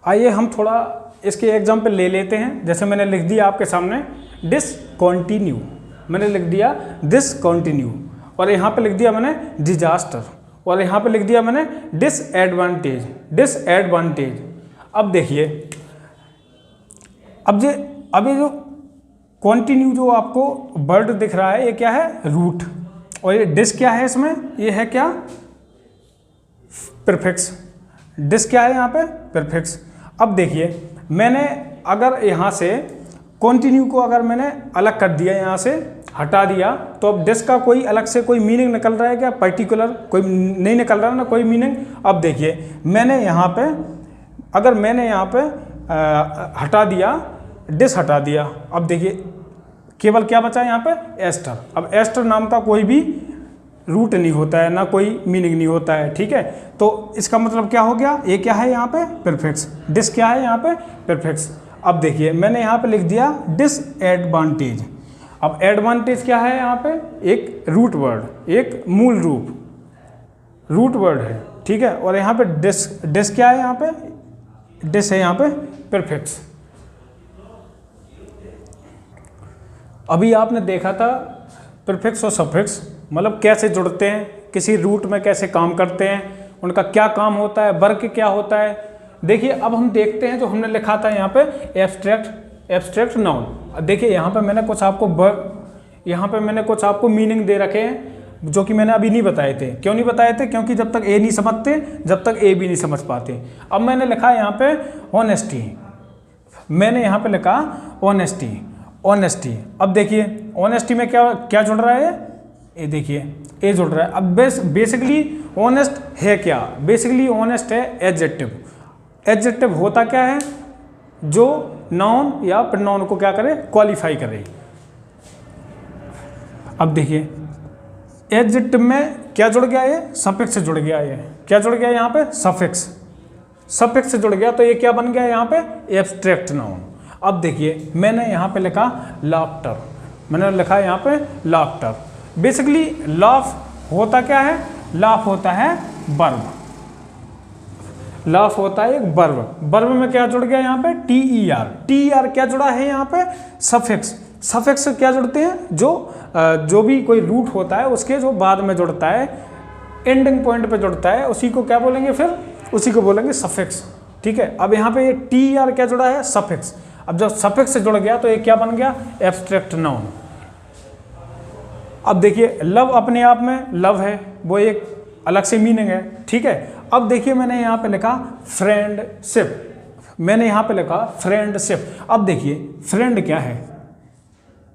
आइए हम थोड़ा इसके एग्जाम्पल ले लेते हैं। जैसे मैंने लिख दिया आपके सामने डिसकंटिन्यू, मैंने लिख दिया डिसकंटिन्यू, और यहाँ पे लिख दिया मैंने डिजास्टर, और यहाँ पे लिख दिया मैंने डिसएडवांटेज। डिसएडवांटेज। अब देखिए अब ये जो कंटिन्यू जो आपको वर्ड दिख रहा है, ये क्या है? रूट। और ये डिस क्या है? इसमें ये है क्या? प्रीफिक्स। डिस क्या है यहाँ पे? प्रीफिक्स। अब देखिए मैंने अगर यहाँ से कंटिन्यू को अगर मैंने अलग कर दिया, यहाँ से हटा दिया, तो अब डिस का कोई अलग से कोई मीनिंग निकल रहा है क्या? पर्टिकुलर कोई नहीं निकल रहा है ना, कोई मीनिंग। अब देखिए मैंने यहाँ पे, अगर मैंने यहाँ पे हटा दिया, डिस हटा दिया, अब देखिए केवल क्या बचा है यहाँ पे? एस्टर। अब एस्टर नाम का कोई भी रूट नहीं होता है, ना कोई मीनिंग नहीं होता है, ठीक है? तो इसका मतलब क्या हो गया? ये क्या है यहाँ पे? प्रीफिक्स। डिस क्या है यहाँ पे? प्रीफिक्स। अब देखिए मैंने यहाँ पे लिख दिया डिसएडवांटेज। अब एडवांटेज क्या है यहाँ पे? एक रूट वर्ड, एक मूल रूट वर्ड है, ठीक है? और यहाँ पे डिस क्या है? यहाँ पे डिस है, यहाँ पे प्रीफिक्स। अभी आपने देखा था प्रीफिक्स और सफिक्स मतलब कैसे जुड़ते हैं, किसी रूट में कैसे काम करते हैं, उनका क्या काम होता है, वर्ग क्या होता है। देखिए अब हम देखते हैं जो हमने लिखा था यहाँ पे एब्स्ट्रैक्ट नाउन। देखिए यहाँ पे मैंने कुछ आपको मीनिंग दे रखे हैं जो कि मैंने अभी नहीं बताए थे। क्यों नहीं बताए थे? क्योंकि जब तक ए नहीं समझते, जब तक ए भी नहीं समझ पाते। अब मैंने लिखा यहाँ पे ऑनेस्टी, मैंने यहाँ पे लिखा ऑनेस्टी। अब देखिए ऑनेस्टी में क्या जुड़ रहा है? ये देखिए ए जुड़ रहा है। अब बेसिकली ऑनेस्ट है क्या? बेसिकली ऑनेस्ट है एडजेक्टिव। एडजेक्टिव होता क्या है? जो नाउन या प्रोनाउन को क्या करे? क्वालिफाई करे। अब देखिए एडजेक्टिव में क्या जुड़ गया? ये सफिक्स से जुड़ गया। ये क्या जुड़ गया यहाँ पे? सफिक्स से जुड़ गया, तो ये क्या बन गया यहाँ पे? Abstract noun. अब देखिए मैंने यहाँ पे लिखा लाफ्टर, मैंने लिखा यहाँ पे लाफ्टर। बेसिकली लाफ होता क्या है? लाफ होता है वर्ब। लाफ होता है एक वर्ब। वर्ब में क्या जुड़ गया यहाँ पे? टी-ई-आर क्या जुड़ा है यहाँ पे? सफिक्स। सफिक्स क्या जुड़ते हैं? जो भी कोई रूट होता है उसके जो बाद में जुड़ता है, एंडिंग पॉइंट पे जुड़ता है, उसी को क्या बोलेंगे? फिर उसी को बोलेंगे सफिक्स, ठीक है? अब यहाँ पे ये टी-ई-आर क्या जुड़ा है? सफिक्स। अब जब सफिक्स से जुड़ गया तो ये क्या बन गया? Abstract noun. अब देखिए लव अपने आप में लव है, वो एक अलग से मीनिंग है, ठीक है? अब देखिए मैंने यहाँ पे लिखा फ्रेंडशिप। अब देखिए फ्रेंड क्या है?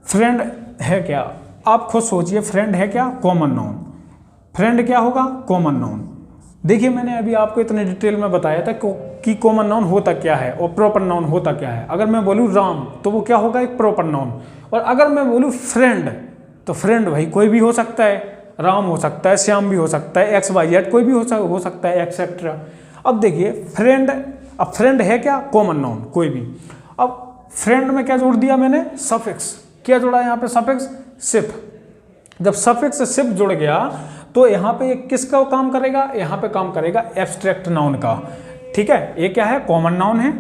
फ्रेंड है क्या? आप खुद सोचिए, फ्रेंड है क्या? Common noun. फ्रेंड क्या होगा, कॉमन नाउन। देखिए मैंने अभी आपको इतने डिटेल में बताया था कि कॉमन नाउन होता क्या है और प्रॉपर नाउन होता क्या है। अगर मैं बोलूँ राम तो वो क्या होगा, एक प्रॉपर नाउन। और अगर मैं बोलूँ फ्रेंड तो फ्रेंड भाई कोई भी हो सकता है, राम हो सकता है, श्याम भी हो सकता है, XYZ कोई भी हो सकता है, एक्सेट्रा। अब देखिए फ्रेंड, अब फ्रेंड है क्या, कॉमन नाउन कोई भी। अब फ्रेंड में क्या जोड़ दिया मैंने, सफिक्स। क्या जोड़ा यहाँ पे, सफिक्स सिप। जब सफिक्स सिप जुड़ गया तो यहाँ पे ये किसका काम करेगा, यहाँ पे काम करेगा एब्स्ट्रैक्ट नाउन का। ठीक है, ये क्या है, कॉमन नाउन है,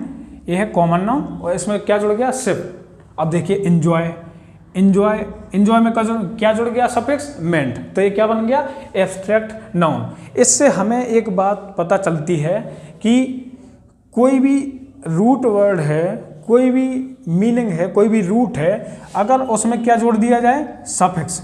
ये है कॉमन नाउन और इसमें क्या जुड़ गया, सिप। अब देखिए इंजॉय, इंजॉय में क्या जुड़ गया, सफिक्स मेंट, तो ये क्या बन गया, एब्स्ट्रैक्ट नाउन। इससे हमें एक बात पता चलती है कि कोई भी रूट वर्ड है, कोई भी मीनिंग है, कोई भी रूट है, अगर उसमें क्या जोड़ दिया जाए, सफिक्स।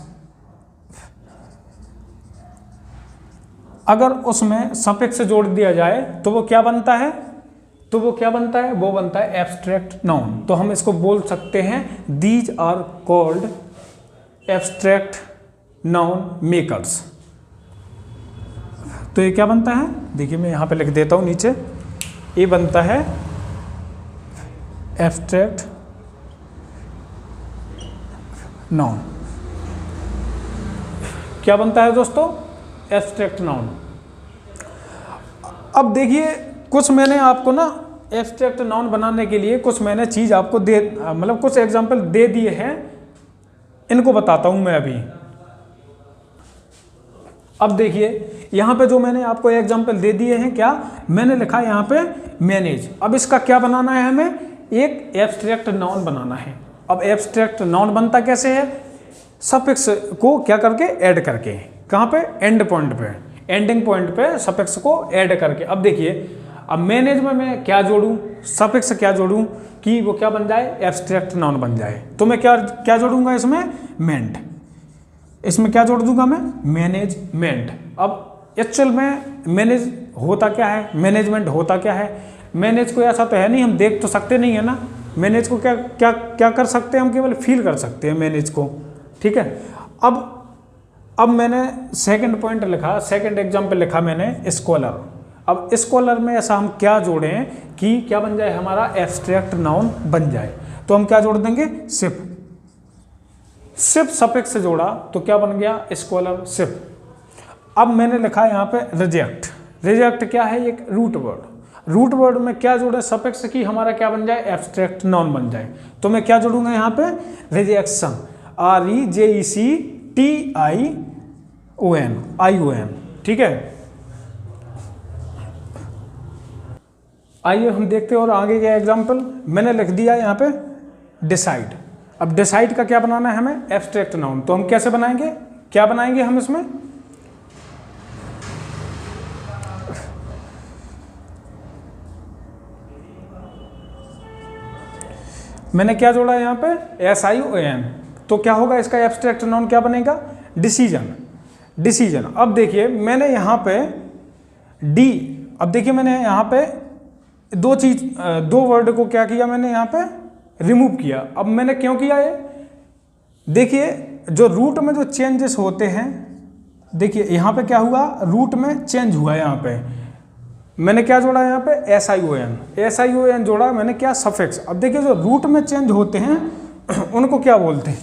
अगर उसमें सफिक्स जोड़ दिया जाए तो वो क्या बनता है, वो बनता है एब्स्ट्रैक्ट नाउन। तो हम इसको बोल सकते हैं these are called abstract noun makers. तो ये क्या बनता है, देखिए मैं यहाँ पे लिख देता हूँ नीचे, ये बनता है एब्स्ट्रैक्ट नाउन। क्या बनता है दोस्तों, एब्स्ट्रैक्ट नाउन। अब देखिए कुछ मैंने आपको ना एब्स्ट्रैक्ट नाउन बनाने के लिए कुछ मैंने चीज़ आपको मतलब कुछ एग्जांपल दे दिए हैं, इनको बताता हूं मैं अभी। अब देखिए यहाँ पे जो मैंने आपको एग्जांपल दे दिए हैं, क्या मैंने लिखा यहाँ पे मैनेज। अब इसका क्या बनाना है, हमें एक एब्स्ट्रैक्ट नाउन बनाना है। अब एब्स्ट्रैक्ट नाउन बनता कैसे है, सफिक्स को क्या करके, ऐड करके। कहाँ पे, एंड पॉइंट पे, एंडिंग पॉइंट पे सफिक्स को ऐड करके। अब देखिए, अब मैनेज में मैं क्या जोड़ूं, सफिक्स क्या जोड़ूं कि वो क्या बन जाए, एब्स्ट्रैक्ट नाउन बन जाए। तो मैं क्या जोड़ूंगा इसमें, मेंट। इसमें क्या जोड़ दूंगा मैं, मैनेजमेंट। अब एक्चुअल में मैनेज होता क्या है, मैनेजमेंट होता क्या है। मैनेज को ऐसा तो है नहीं, हम देख तो सकते नहीं है ना। मैनेज को क्या कर सकते हैं, हम केवल फील कर सकते हैं मैनेज को। ठीक है, अब मैंने सेकंड पॉइंट लिखा, सेकंड एग्जाम्पल लिखा मैंने स्कॉलर। अब स्कॉलर में ऐसा हम क्या जोड़ें कि क्या बन जाए, हमारा एब्स्ट्रैक्ट नाउन बन जाए। तो हम क्या जोड़ देंगे, सिप। सफिक्स से जोड़ा तो क्या बन गया, स्कॉलर सिप। अब मैंने लिखा यहाँ पे रिजेक्ट। रिजेक्ट क्या है, एक रूट वर्ड। रूट वर्ड में क्या जोड़े, सफिक्स की, हमारा क्या बन जाए, एब्स्ट्रैक्ट नाउन बन जाए। तो मैं क्या जोड़ूंगा यहाँ पे, रिजेक्शन, REJECTION। ठीक है, आइए हम देखते हैं और आगे क्या एग्जाम्पल। मैंने लिख दिया यहाँ पे डिसाइड। अब डिसाइड का क्या बनाना है हमें, एब्स्ट्रैक्ट नाउन। तो हम कैसे बनाएंगे, क्या बनाएंगे हम इसमें, मैंने क्या जोड़ा यहाँ पे, SION। तो क्या होगा, इसका एब्स्ट्रैक्ट नाउन क्या बनेगा, डिसीजन। अब देखिए मैंने यहाँ पे डी, अब देखिए मैंने यहाँ पे दो वर्ड को क्या किया, मैंने यहाँ पे रिमूव किया। अब मैंने क्यों किया ये, देखिए जो रूट में जो चेंजेस होते हैं, देखिए यहाँ पे क्या हुआ, रूट में चेंज हुआ। यहाँ पे मैंने क्या जोड़ा, यहाँ पे SION जोड़ा मैंने, क्या, सफिक्स। अब देखिए जो रूट में चेंज होते हैं उनको क्या बोलते हैं,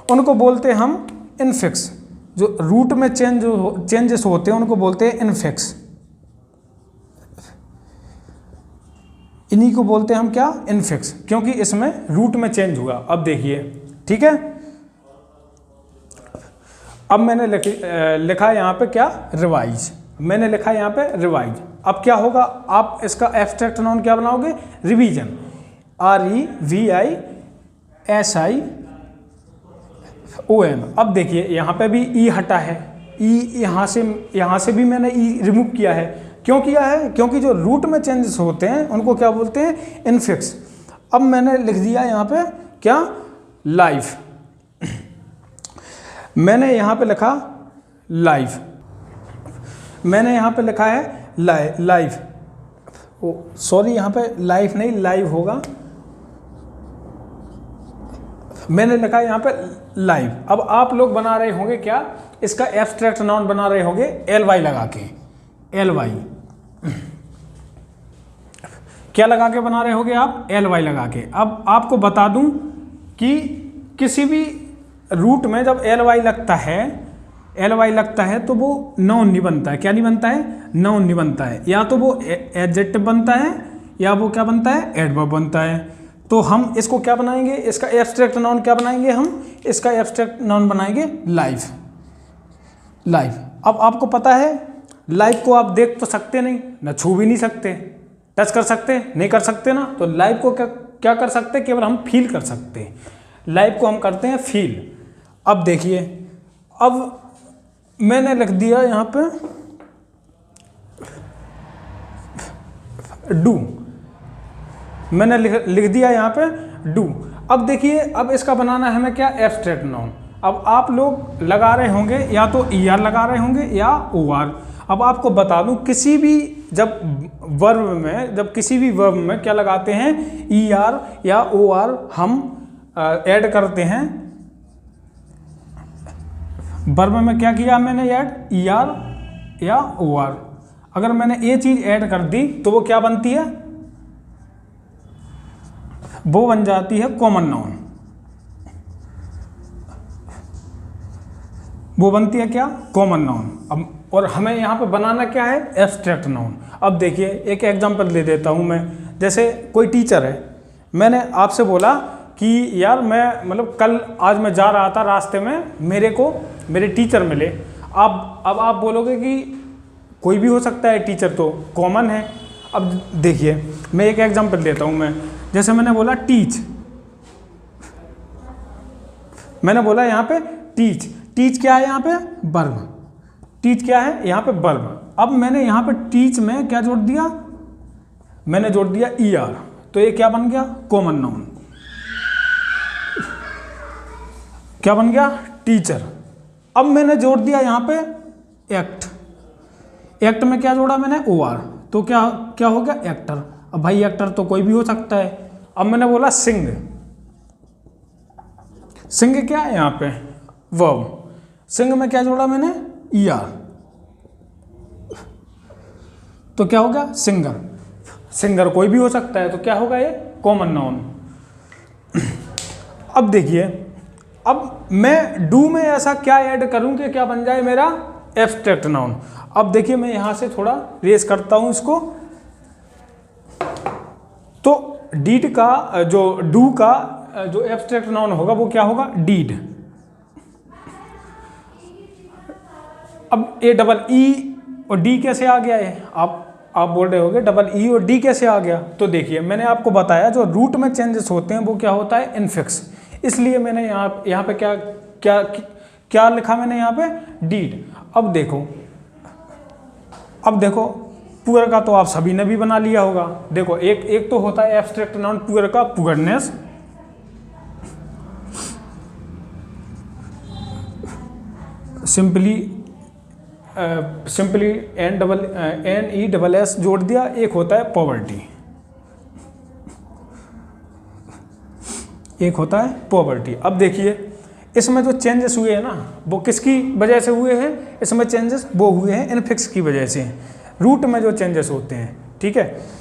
उनको बोलते हैं हम इनफिक्स। जो रूट में चेंजेस होते हैं उनको बोलते हैं इनफिक्स, इन्हीं को बोलते हैं हम क्या, इनफिक्स, क्योंकि इसमें रूट में चेंज हुआ। अब देखिए, ठीक है, अब मैंने लिखा यहाँ पे क्या, रिवाइज। मैंने लिखा यहाँ पे रिवाइज। अब क्या होगा, आप इसका एब्स्ट्रैक्ट नाउन क्या बनाओगे, रिवीजन, REVISION। अब देखिए यहाँ पे भी ई हटा है, ई यहाँ से भी मैंने ई रिमूव किया है। क्यों किया है, क्योंकि जो रूट में चेंजेस होते हैं उनको क्या बोलते हैं, इनफिक्स। अब मैंने लिख दिया यहाँ पे क्या, लाइफ। मैंने यहाँ पे लिखा लाइफ, मैंने यहाँ पे लिखा है लाइफ, सॉरी यहाँ पे लाइफ नहीं, लाइव होगा। मैंने लिखा है यहाँ पे लाइव। अब आप लोग बना रहे होंगे क्या, इसका एब्स्ट्रैक्ट नाउन बना रहे होंगे ly लगा के, ly क्या लगा के बना रहे होगे आप, ly लगा के। अब आपको बता दूं कि किसी भी रूट में जब ly लगता है तो वो नाउन नहीं बनता है। क्या नहीं बनता है, नाउन नहीं बनता है, या तो वो एडजेक्टिव बनता है या वो क्या बनता है, एडवर्ब बनता है। तो हम इसको क्या बनाएंगे, इसका एब्स्ट्रैक्ट नाउन क्या बनाएंगे, हम इसका एब्स्ट्रैक्ट नाउन बनाएंगे लाइव। अब आपको पता है लाइव को आप देख तो सकते नहीं, ना छू भी नहीं सकते, टच कर सकते नहीं, कर सकते ना। तो लाइव को क्या कर सकते, केवल हम फील कर सकते हैं। लाइव को हम करते हैं फील। अब देखिए, अब मैंने लिख दिया यहाँ पे डू, मैंने लिख दिया यहाँ पे डू। अब देखिए, अब इसका बनाना है हमें क्या, एब्स्ट्रैक्ट नाउन। अब आप लोग लगा रहे होंगे या तो ER लगा रहे होंगे या OR। अब आपको बता दूं, किसी भी किसी भी वर्ब में क्या लगाते हैं, ER या OR हम ऐड करते हैं। वर्ब में क्या किया मैंने ऐड, ER या OR। अगर मैंने ये चीज ऐड कर दी तो वो क्या बनती है, वो बन जाती है कॉमन नाउन। वो बनती है क्या, कॉमन नाउन। अब और हमें यहाँ पे बनाना क्या है, एब्स्ट्रैक्ट नाउन। अब देखिए एक एग्जांपल दे देता हूँ मैं। जैसे कोई टीचर है, मैंने आपसे बोला कि यार मैं आज मैं जा रहा था, रास्ते में मेरे टीचर मिले। अब आप बोलोगे कि कोई भी हो सकता है, टीचर तो कॉमन है। अब देखिए मैं एक एग्जांपल देता हूँ मैं। जैसे मैंने बोला टीच, मैंने बोला यहाँ पे टीच क्या है, यहाँ पे वर्ब। टीच क्या है, यहाँ पे वर्ब। अब मैंने यहाँ पे टीच में क्या जोड़ दिया, मैंने जोड़ दिया ER, तो ये क्या बन गया, कॉमन नाउन। क्या बन गया, टीचर। अब मैंने जोड़ दिया यहाँ पे एक्ट में क्या जोड़ा मैंने, OR, तो क्या हो गया, एक्टर। अब भाई एक्टर तो कोई भी हो सकता है। अब मैंने बोला सिंग क्या है यहाँ पे, वर्ब। सिंग में क्या जोड़ा मैंने, ER, तो क्या होगा, सिंगर कोई भी हो सकता है, तो क्या होगा ये, कॉमन नाउन। अब देखिए, अब मैं डू में ऐसा क्या ऐड करूं कि क्या बन जाए मेरा एब्स्ट्रैक्ट नाउन। अब देखिए मैं यहां से थोड़ा रेस करता हूं इसको। तो डीड का डू का जो एब्स्ट्रैक्ट नाउन होगा वो क्या होगा, डीड। अब AEE और डी कैसे आ गया है, आप बोल रहे होगे EE और डी कैसे आ गया। तो देखिए मैंने आपको बताया जो रूट में चेंजेस होते हैं वो क्या होता है, इनफिक्स। इसलिए मैंने यहाँ पे क्या लिखा मैंने यहाँ पे, डीड। अब देखो पुअर का तो आप सभी ने भी बना लिया होगा। देखो एक तो होता है एब्स्ट्रैक्ट नाउन पुअर का, पुअरनेस। सिंपली NESS जोड़ दिया। एक होता है पॉवर्टी, एक होता है पॉवर्टी। अब देखिए इसमें जो चेंजेस हुए हैं ना वो किसकी वजह से हुए हैं, इसमें चेंजेस वो हुए हैं इनफिक्स की वजह से। रूट में जो चेंजेस होते हैं, ठीक है।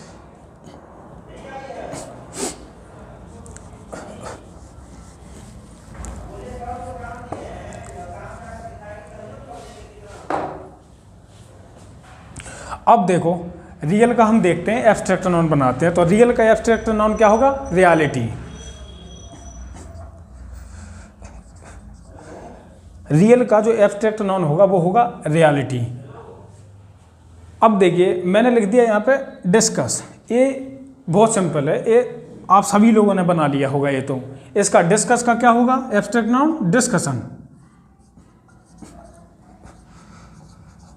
अब देखो रियल का हम देखते हैं, एब्स्ट्रैक्ट नाउन बनाते हैं। तो रियल का एब्स्ट्रैक्ट नाउन क्या होगा, रियलिटी। रियल का जो एब्स्ट्रैक्ट नाउन होगा वो होगा रियलिटी। अब देखिए मैंने लिख दिया यहाँ पे डिस्कस। ये बहुत सिंपल है, ये आप सभी लोगों ने बना लिया होगा। ये तो इसका डिस्कस का क्या होगा, एब्स्ट्रैक्ट नाउन डिस्कशन।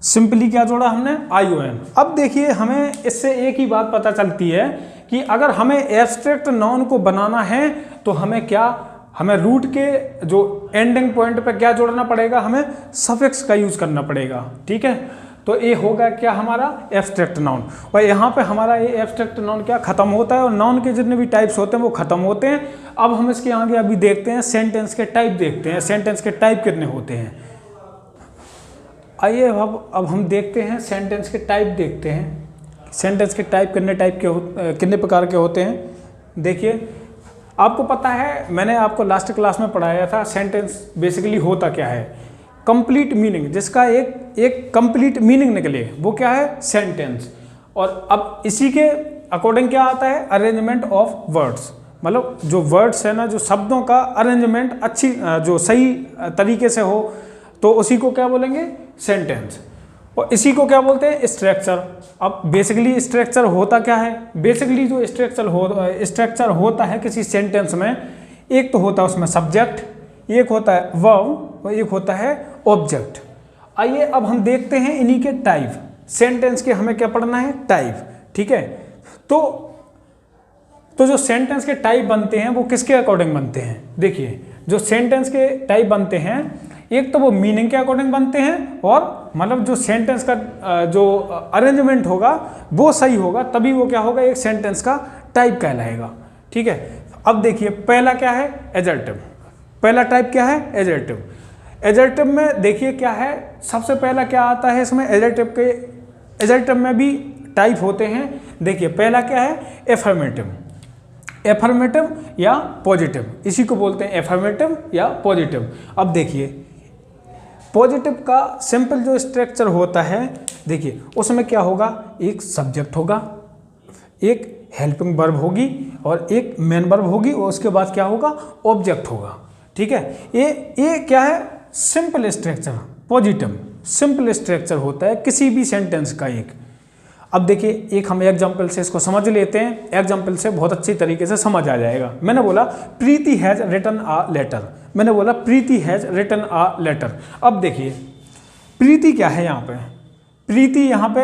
सिंपली क्या जोड़ा हमने, ION। अब देखिए हमें इससे एक ही बात पता चलती है कि अगर हमें एब्स्ट्रैक्ट नाउन को बनाना है तो हमें रूट के जो एंडिंग पॉइंट पे क्या जोड़ना पड़ेगा, हमें सफिक्स का यूज करना पड़ेगा, ठीक है। तो ये होगा क्या हमारा एब्स्ट्रैक्ट नाउन। और यहाँ पे हमारा ये एब्स्ट्रैक्ट नाउन क्या खत्म होता है और नाउन के जितने भी टाइप्स होते हैं वो खत्म होते हैं। अब हम इसके आगे अभी देखते हैं सेंटेंस के टाइप, देखते हैं सेंटेंस के टाइप कितने होते हैं। आइए अब हम देखते हैं सेंटेंस के टाइप, देखते हैं सेंटेंस के टाइप कितने प्रकार के होते हैं। देखिए आपको पता है, मैंने आपको लास्ट क्लास में पढ़ाया था सेंटेंस बेसिकली होता क्या है। कंप्लीट मीनिंग, जिसका एक कंप्लीट मीनिंग निकले वो क्या है, सेंटेंस। और अब इसी के अकॉर्डिंग क्या आता है, अरेंजमेंट ऑफ वर्ड्स, मतलब जो वर्ड्स है ना, जो शब्दों का अरेंजमेंट अच्छी जो सही तरीके से हो तो उसी को क्या बोलेंगे, सेंटेंस। और इसी को क्या बोलते हैं, स्ट्रक्चर। अब बेसिकली स्ट्रक्चर होता क्या है, बेसिकली जो स्ट्रक्चर होता है किसी सेंटेंस में, एक तो होता है उसमें सब्जेक्ट, एक होता है वर्ब और एक होता है ऑब्जेक्ट। आइए अब हम देखते हैं इन्हीं के टाइप। सेंटेंस के हमें क्या पढ़ना है, टाइप, ठीक है। तो जो सेंटेंस के टाइप बनते हैं वो किसके अकॉर्डिंग बनते हैं। देखिए जो सेंटेंस के टाइप बनते हैं, एक तो वो मीनिंग के अकॉर्डिंग बनते हैं, और मतलब जो सेंटेंस का जो अरेंजमेंट होगा वो सही होगा, तभी वो क्या होगा, एक सेंटेंस का टाइप कहलाएगा, ठीक है। अब देखिए पहला क्या है, एडजेक्टिव। पहला टाइप क्या है, एडजेक्टिव। एडजेक्टिव में देखिए क्या है, सबसे पहला क्या आता है इसमें, एडजेक्टिव में भी टाइप होते हैं। देखिए पहला क्या है, एफर्मेटिव। एफर्मेटिव या पॉजिटिव, इसी को बोलते हैं एफर्मेटिव या पॉजिटिव। अब देखिए पॉजिटिव का सिंपल जो स्ट्रक्चर होता है, देखिए उसमें क्या होगा, एक सब्जेक्ट होगा, एक हेल्पिंग वर्ब होगी और एक मेन वर्ब होगी, और उसके बाद क्या होगा, ऑब्जेक्ट होगा, ठीक है। ये क्या है, simple structure. Positive simple structure होता है किसी भी सेंटेंस का एक। अब देखिए एक हम एग्जाम्पल से इसको समझ लेते हैं, एग्जाम्पल से बहुत अच्छी तरीके से समझ आ जाएगा। मैंने बोला प्रीति हैज रिटन अ लेटर, मैंने बोला प्रीति हैज रिटन अ लेटर। अब देखिए प्रीति क्या है यहाँ पे, प्रीति यहाँ पे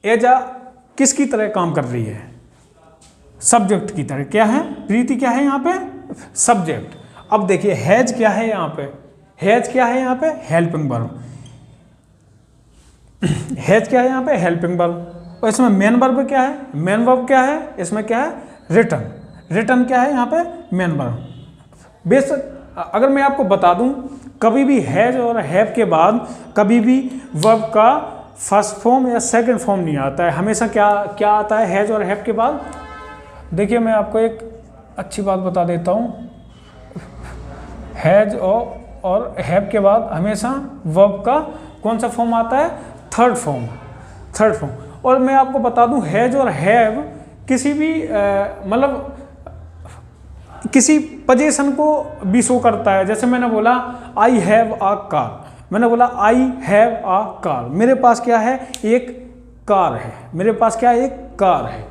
एज अ किसकी तरह काम कर रही है, सब्जेक्ट की तरह। क्या है, प्रीति क्या है यहाँ पे, सब्जेक्ट। अब देखिए हैज क्या है यहाँ पे, हैज क्या है यहाँ पे, हेल्पिंग वर्ब। हैज क्या है यहाँ पे, हेल्पिंग वर्ब। और इसमें मेन वर्ब क्या है, मेन वर्ब क्या है, इसमें क्या है, रिटन। रिटन क्या है यहाँ पे, मेन वर्ब। बेशक अगर मैं आपको बता दूं, कभी भी हैज और हैव के बाद कभी भी वर्ब का फर्स्ट फॉर्म या सेकंड फॉर्म नहीं आता है, हमेशा क्या आता है, हैज और हैव के बाद। देखिए मैं आपको एक अच्छी बात बता देता हूँ, हैज और हैव के बाद हमेशा वर्ब का कौन सा फॉर्म आता है, थर्ड फॉर्म। और मैं आपको बता दूं हैज और हैव किसी भी मतलब किसी पोजीशन को भी शो करता है। जैसे मैंने बोला आई हैव अ कार, मैंने बोला आई हैव अ कार, मेरे पास क्या है, एक कार है, मेरे पास क्या है, एक कार है।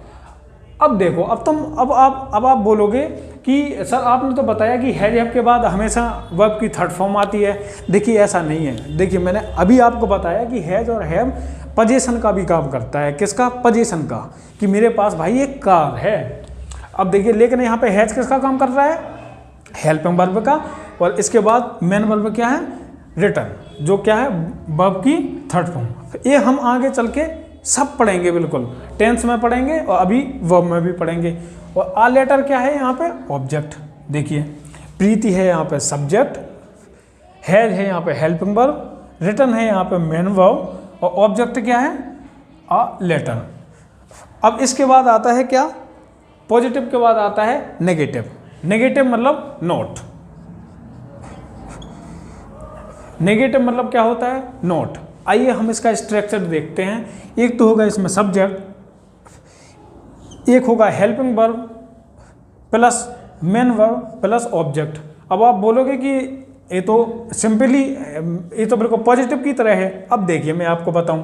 अब देखो अब आप बोलोगे कि सर आपने तो बताया कि हैज हैव के बाद हमेशा वर्ब की थर्ड फॉर्म आती है। देखिए ऐसा नहीं है। देखिए मैंने अभी आपको बताया कि हैज और हैव पोजीशन का भी काम करता है। किसका, पोजीशन का, कि मेरे पास भाई एक कार है। अब देखिए लेकिन यहाँ पे हैज किसका काम कर रहा है, हेल्पिंग वर्ब का, और इसके बाद मेन वर्ब क्या है, रिटन, जो क्या है वर्ब की थर्ड फॉर्म। ये हम आगे चल के सब पढ़ेंगे, बिल्कुल टेंस में पढ़ेंगे और अभी वर्ब में भी पढ़ेंगे। और आ लेटर क्या है यहाँ पे, ऑब्जेक्ट। देखिए प्रीति है यहाँ पे सब्जेक्ट, हैज है यहाँ पे हेल्पिंग वर्ब, रिटन है यहाँ पे मेन वर्ब, और ऑब्जेक्ट क्या है, आ लेटर। अब इसके बाद आता है क्या, पॉजिटिव के बाद आता है नेगेटिव। नेगेटिव मतलब नॉट। नेगेटिव मतलब क्या होता है, नॉट। आइए हम इसका स्ट्रक्चर देखते हैं। एक तो होगा इसमें सब्जेक्ट, एक होगा helping verb plus main verb plus object. अब आप बोलोगे कि ये तो सिंपली, ये तो बिल्कुल पॉजिटिव की तरह है। अब देखिए मैं आपको बताऊं,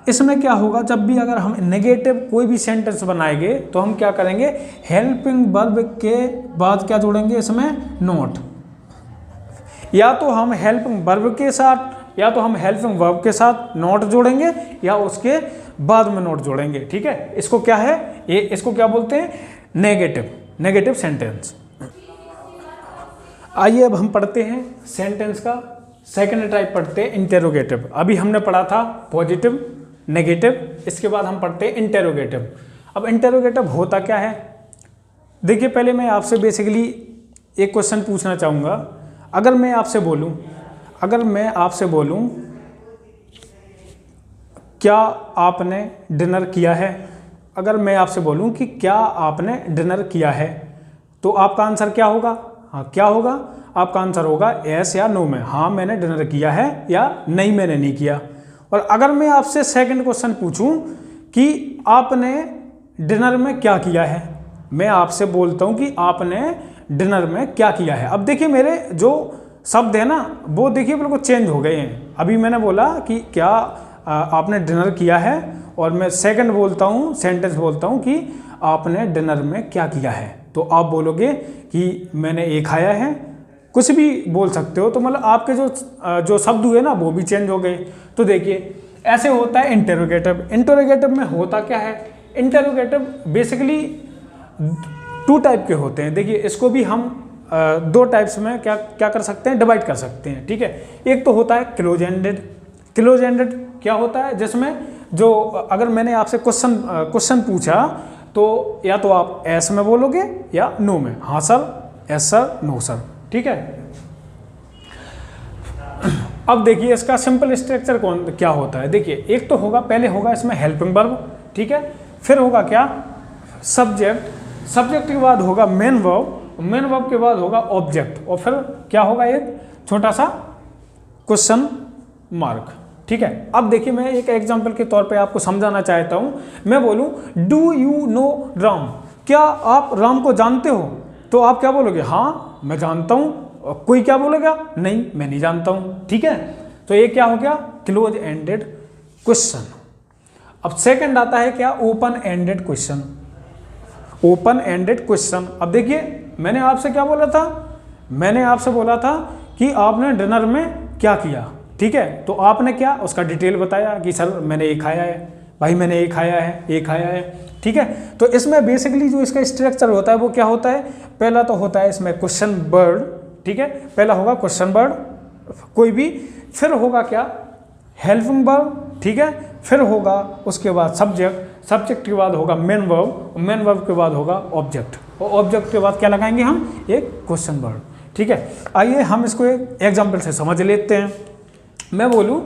इसमें क्या होगा, जब भी अगर हम नेगेटिव कोई भी सेंटेंस बनाएंगे तो हम क्या करेंगे, हेल्पिंग वर्ब के बाद क्या जोड़ेंगे, इसमें नॉट। या तो हम हेल्पिंग वर्ब के साथ, या तो हम हेल्पिंग वर्ब के साथ नॉट जोड़ेंगे, या उसके बाद में नॉट जोड़ेंगे, ठीक है। इसको क्या है, ये इसको क्या बोलते हैं, नेगेटिव सेंटेंस। आइए अब हम पढ़ते हैं सेंटेंस का सेकंड टाइप पढ़ते हैं इंटेरोगेटिव। अभी हमने पढ़ा था पॉजिटिव, नेगेटिव, इसके बाद हम पढ़ते हैं इंटेरोगेटिव। अब इंटेरोगेटिव होता क्या है, देखिए पहले मैं आपसे बेसिकली एक क्वेश्चन पूछना चाहूँगा। अगर मैं आपसे बोलूँ क्या आपने डिनर किया है, अगर मैं आपसे बोलूँ कि क्या आपने डिनर किया है, तो आपका आंसर क्या होगा? हाँ, क्या होगा? आपका आंसर होगा यस या नो में, हाँ मैंने डिनर किया है या नहीं मैंने नहीं किया। और अगर मैं आपसे सेकंड क्वेश्चन पूछूं कि आपने डिनर में क्या किया है, मैं आपसे बोलता हूं कि आपने डिनर में क्या किया है। अब देखिए मेरे जो शब्द है ना वो देखिए बिल्कुल चेंज हो गए हैं। अभी मैंने बोला कि क्या आपने डिनर किया है, और मैं सेकंड बोलता हूँ, सेंटेंस बोलता हूँ कि आपने डिनर में क्या किया है, तो आप बोलोगे कि मैंने ये खाया है, कुछ भी बोल सकते हो। तो मतलब आपके जो शब्द हुए ना वो भी चेंज हो गए। तो देखिए ऐसे होता है इंटेरोगेटिव। इंटेरोगेटिव में होता क्या है, इंटेरोगेटिव बेसिकली 2 टाइप के होते हैं। देखिए इसको भी हम 2 टाइप्स में क्या कर सकते हैं, डिवाइड कर सकते हैं, ठीक है। एक तो होता है क्लोज एंडेड। क्लोज एंडेड क्या होता है, जिसमें जो अगर मैंने आपसे क्वेश्चन पूछा तो या तो आप एस में बोलोगे या नो में, हाँ sir, yes sir, no sir, ठीक है। अब देखिए इसका सिंपल स्ट्रक्चर क्या होता है। देखिए एक तो होगा, पहले होगा इसमें हेल्पिंग वर्ब, ठीक है। फिर होगा क्या, सब्जेक्ट। सब्जेक्ट के बाद होगा मेन वर्ब, मेन वर्ब के बाद होगा ऑब्जेक्ट, और फिर क्या होगा एक छोटा सा क्वेश्चन मार्क, ठीक है। अब देखिए मैं एक एग्जांपल के तौर पे आपको समझाना चाहता हूं। मैं बोलूं डू यू नो राम, क्या आप राम को जानते हो, तो आप क्या बोलोगे, हाँ मैं जानता हूं। और कोई क्या बोलेगा, नहीं मैं नहीं जानता हूं, ठीक है। तो ये क्या हो गया, क्लोज एंडेड क्वेश्चन। अब सेकंड आता है क्या, open ended question. Open ended question, अब देखिए मैंने आपसे क्या बोला था, मैंने आपसे बोला था कि आपने डिनर में क्या किया, ठीक है। तो आपने क्या उसका डिटेल बताया कि सर मैंने ये खाया है, भाई मैंने ये खाया है, ये खाया है, ठीक है। तो इसमें बेसिकली जो इसका स्ट्रक्चर होता है वो क्या होता है, पहला तो होता है इसमें क्वेश्चन वर्ड, ठीक है। पहला होगा क्वेश्चन वर्ड कोई भी, फिर होगा क्या हेल्पिंग वर्ब, ठीक है। फिर होगा उसके बाद सब्जेक्ट, सब्जेक्ट के बाद होगा मेन वर्ब, मेन वर्ब के बाद होगा ऑब्जेक्ट, और ऑब्जेक्ट के बाद क्या लगाएंगे हम, एक क्वेश्चन वर्ड, ठीक है। आइए हम इसको एक एग्जाम्पल से समझ लेते हैं। मैं बोलूं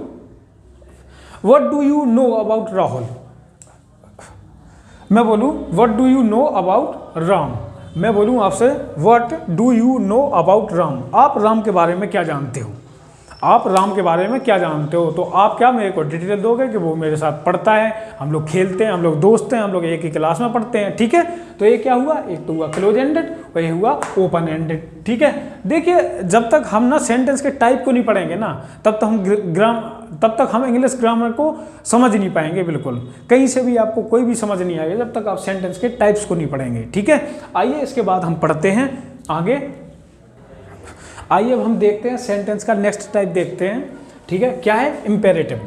what do you know about Rahul, मैं बोलूं what do you know about Ram, मैं बोलूं आपसे what do you know about Ram, आप राम के बारे में क्या जानते हो, आप राम के बारे में क्या जानते हो। तो आप क्या मेरे को डिटेल दोगे कि वो मेरे साथ पढ़ता है, हम लोग खेलते हैं, हम लोग दोस्त हैं, हम लोग एक ही क्लास में पढ़ते हैं, ठीक है। तो ये क्या हुआ, एक तो हुआ क्लोज एंडेड और ये हुआ ओपन एंडेड, ठीक है। देखिए जब तक हम ना सेंटेंस के टाइप को नहीं पढ़ेंगे ना तब तक हम इंग्लिश ग्रामर को समझ नहीं पाएंगे बिल्कुल। कहीं से भी आपको कोई भी समझ नहीं आएगा जब तक आप सेंटेंस के टाइप्स को नहीं पढ़ेंगे, ठीक है। आइए इसके बाद हम पढ़ते हैं आगे। आइए अब हम देखते हैं सेंटेंस का नेक्स्ट टाइप देखते हैं, ठीक है। क्या है, इम्पेरेटिव।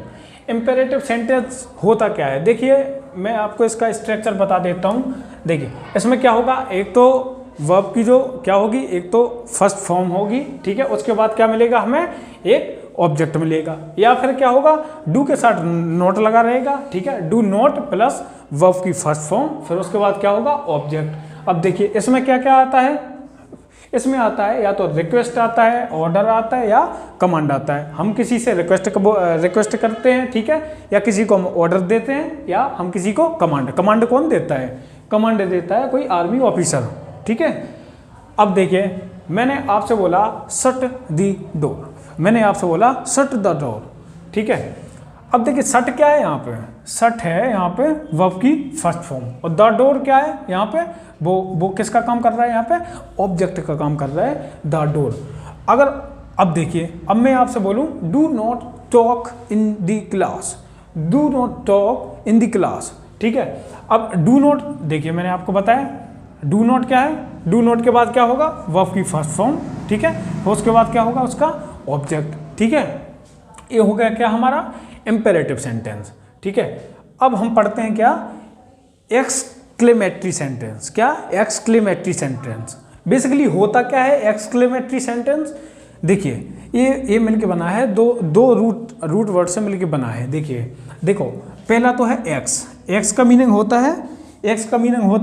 इम्पेरेटिव सेंटेंस होता क्या है, देखिए मैं आपको इसका स्ट्रक्चर बता देता हूँ। देखिए इसमें क्या होगा, एक तो वर्ब की जो क्या होगी, एक तो फर्स्ट फॉर्म होगी, ठीक है। उसके बाद क्या मिलेगा हमें, एक ऑब्जेक्ट मिलेगा, या फिर क्या होगा, डू के साथ नोट लगा रहेगा, ठीक है। डू नोट प्लस वर्ब की फर्स्ट फॉर्म, फिर उसके बाद क्या होगा, ऑब्जेक्ट। अब देखिए इसमें क्या क्या आता है, इसमें आता है या तो रिक्वेस्ट आता है, ऑर्डर आता है, या कमांड आता है। हम किसी से रिक्वेस्ट करते हैं, ठीक है, या किसी को हम ऑर्डर देते हैं, या हम किसी को कमांड कौन देता है, कमांड देता है कोई आर्मी ऑफिसर, ठीक है। अब देखिए मैंने आपसे बोला शट द डोर, मैंने आपसे बोला शट द डोर, ठीक है। अब देखिए शट क्या है, यहाँ पे शट है, यहाँ पे वर्ब की फर्स्ट फॉर्म, और द डोर क्या है, यहाँ पे वो किसका काम कर रहा है, यहाँ पे ऑब्जेक्ट का काम कर रहा है, द डोर। अगर अब देखिए अब मैं आपसे बोलूँ do not talk in the class, do not talk in the class, ठीक है। अब डू नॉट देखिए मैंने आपको बताया डू नॉट क्या है, डू नॉट के बाद क्या होगा, वर्ब की फर्स्ट फॉर्म, ठीक है। तो उसके बाद क्या होगा, उसका ऑब्जेक्ट, ठीक है। ये हो गया क्या हमारा इम्पेरेटिव सेंटेंस, ठीक है। अब हम पढ़ते हैं क्या, एक्सक्लेमेटरी सेंटेंस। क्या, एक्सक्लेमेटरी सेंटेंस बेसिकली होता क्या है, एक्सक्लेमेटरी सेंटेंस देखिए ये मिलके बना है, दो रूट वर्ड से मिलके बना है। देखिए देखो, पहला तो है एक्स। एक्स का मीनिंग होता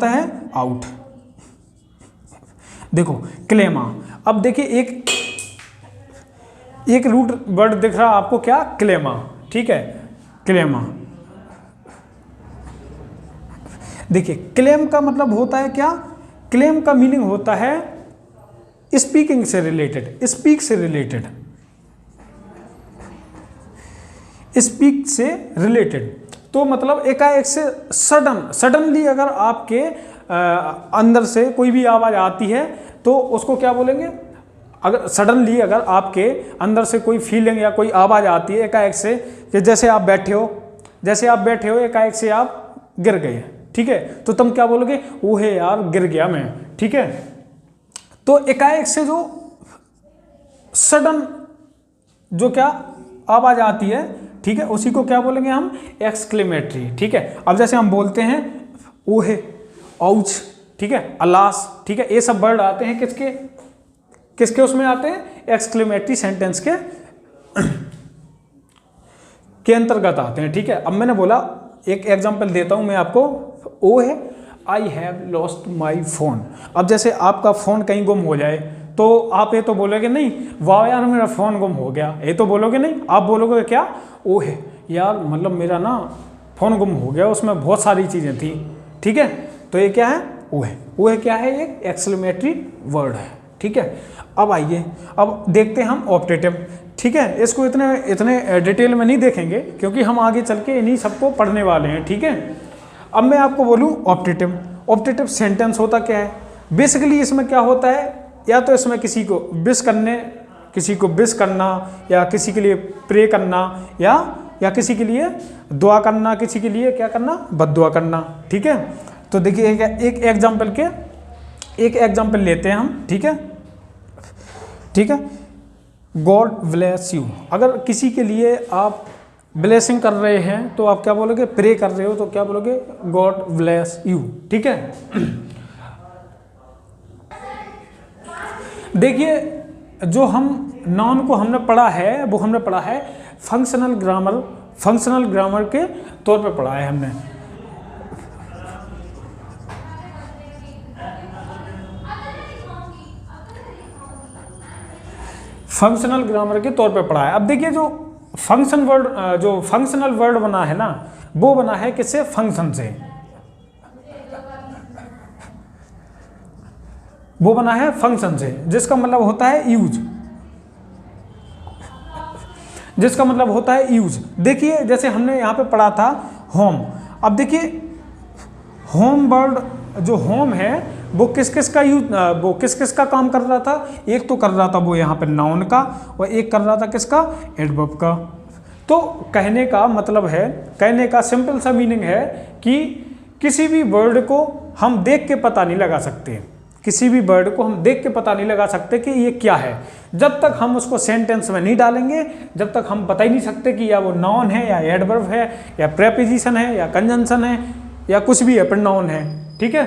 है आउट। देखो क्लेमा। अब देखिए एक रूट वर्ड दिख रहा आपको, क्या? क्लेमा। ठीक है, क्लेमा। देखिए क्लेम का मतलब होता है क्या? क्लेम का मीनिंग होता है स्पीकिंग से रिलेटेड, स्पीक से रिलेटेड। तो मतलब एकाएक से सडनली अगर आपके अंदर से कोई भी आवाज़ आती है तो उसको क्या बोलेंगे? अगर सडनली अगर आपके अंदर से कोई फीलिंग या कोई आवाज़ आती है एकाएक से, कि जैसे आप बैठे हो एकाएक से आप गिर गए, ठीक है, तो तुम क्या बोलोगे? वो है यार, गिर गया मैं। ठीक है, तो एकाएक से जो सडन जो क्या आवाज़ आती है, ठीक है, उसी को क्या बोलेंगे हम? एक्सक्लेमेटरी। ठीक है, अब जैसे हम बोलते हैं ओहे, औच, ठीक है, अलास, ठीक है, ये सब वर्ड आते हैं किसके उसमें आते हैं? एक्सक्लेमेटरी सेंटेंस के अंतर्गत आते हैं। ठीक है, अब मैंने बोला, एक एग्जांपल देता हूं मैं आपको। ओ है I have lost my phone. अब जैसे आपका फ़ोन कहीं गुम हो जाए तो आप ये तो बोलोगे नहीं, वाह यार मेरा फ़ोन गुम हो गया, ये तो बोलोगे नहीं। आप बोलोगे क्या? ओ है यार, मतलब मेरा ना फ़ोन गुम हो गया, उसमें बहुत सारी चीज़ें थी। ठीक है, तो ये क्या है? ओ है। ओ है क्या है? एक एक्सक्लेमेटरी वर्ड है। ठीक है, अब आइए, अब देखते हैं हम ऑप्टेटिव। ठीक है, इसको इतने डिटेल में नहीं देखेंगे क्योंकि हम आगे चल के इन्हीं सबको पढ़ने वाले हैं। ठीक है, अब मैं आपको बोलूँ ऑप्टेटिव सेंटेंस होता क्या है? बेसिकली इसमें क्या होता है, या तो इसमें किसी को विश करना, या किसी के लिए प्रे करना, या किसी के लिए दुआ करना, किसी के लिए क्या करना? बद्दुआ करना। ठीक है, तो देखिए एक एग्जाम्पल लेते हैं हम। ठीक है, गॉड ब्लेस यू। अगर किसी के लिए आप ब्लेसिंग कर रहे हैं तो आप क्या बोलोगे? प्रे कर रहे हो तो क्या बोलोगे? God bless you. ठीक है, देखिए जो हम नाउन को हमने पढ़ा है वो हमने पढ़ा है फंक्शनल ग्रामर के तौर पे पढ़ा है हमने। फंक्शनल ग्रामर के तौर पे पढ़ा है। अब देखिए जो फंक्शनल वर्ड बना है ना, वो बना है किससे? फंक्शन से। वो बना है फंक्शन से, जिसका मतलब होता है यूज। देखिए जैसे हमने यहाँ पे पढ़ा था होम। अब देखिए होम वर्ड, जो होम है वो किस का काम कर रहा था? एक तो कर रहा था वो यहाँ पे नाउन का, और एक कर रहा था किसका? एडवर्ब का। तो कहने का सिंपल सा मीनिंग है कि किसी भी वर्ड को हम देख के पता नहीं लगा सकते कि ये क्या है, जब तक हम उसको सेंटेंस में नहीं डालेंगे, जब तक हम बता ही नहीं सकते कि या वो नाउन है या एडवर्ब है या प्रेपोजिशन है या कंजंक्शन है या कुछ भी है, प्रोनाउन है। ठीक है,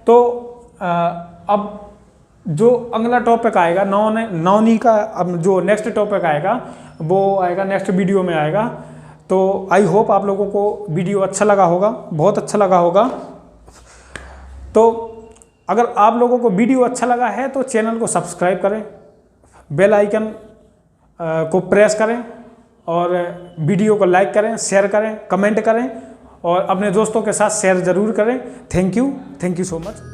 तो अब जो अगला टॉपिक आएगा नाउनी का, अब जो नेक्स्ट टॉपिक आएगा वो आएगा नेक्स्ट वीडियो में आएगा। तो आई होप आप लोगों को वीडियो अच्छा लगा होगा, बहुत अच्छा लगा होगा। तो अगर आप लोगों को वीडियो अच्छा लगा है तो चैनल को सब्सक्राइब करें, बेल आइकन को प्रेस करें, और वीडियो को लाइक करें, शेयर करें, कमेंट करें, और अपने दोस्तों के साथ शेयर ज़रूर करें। Thank you so much.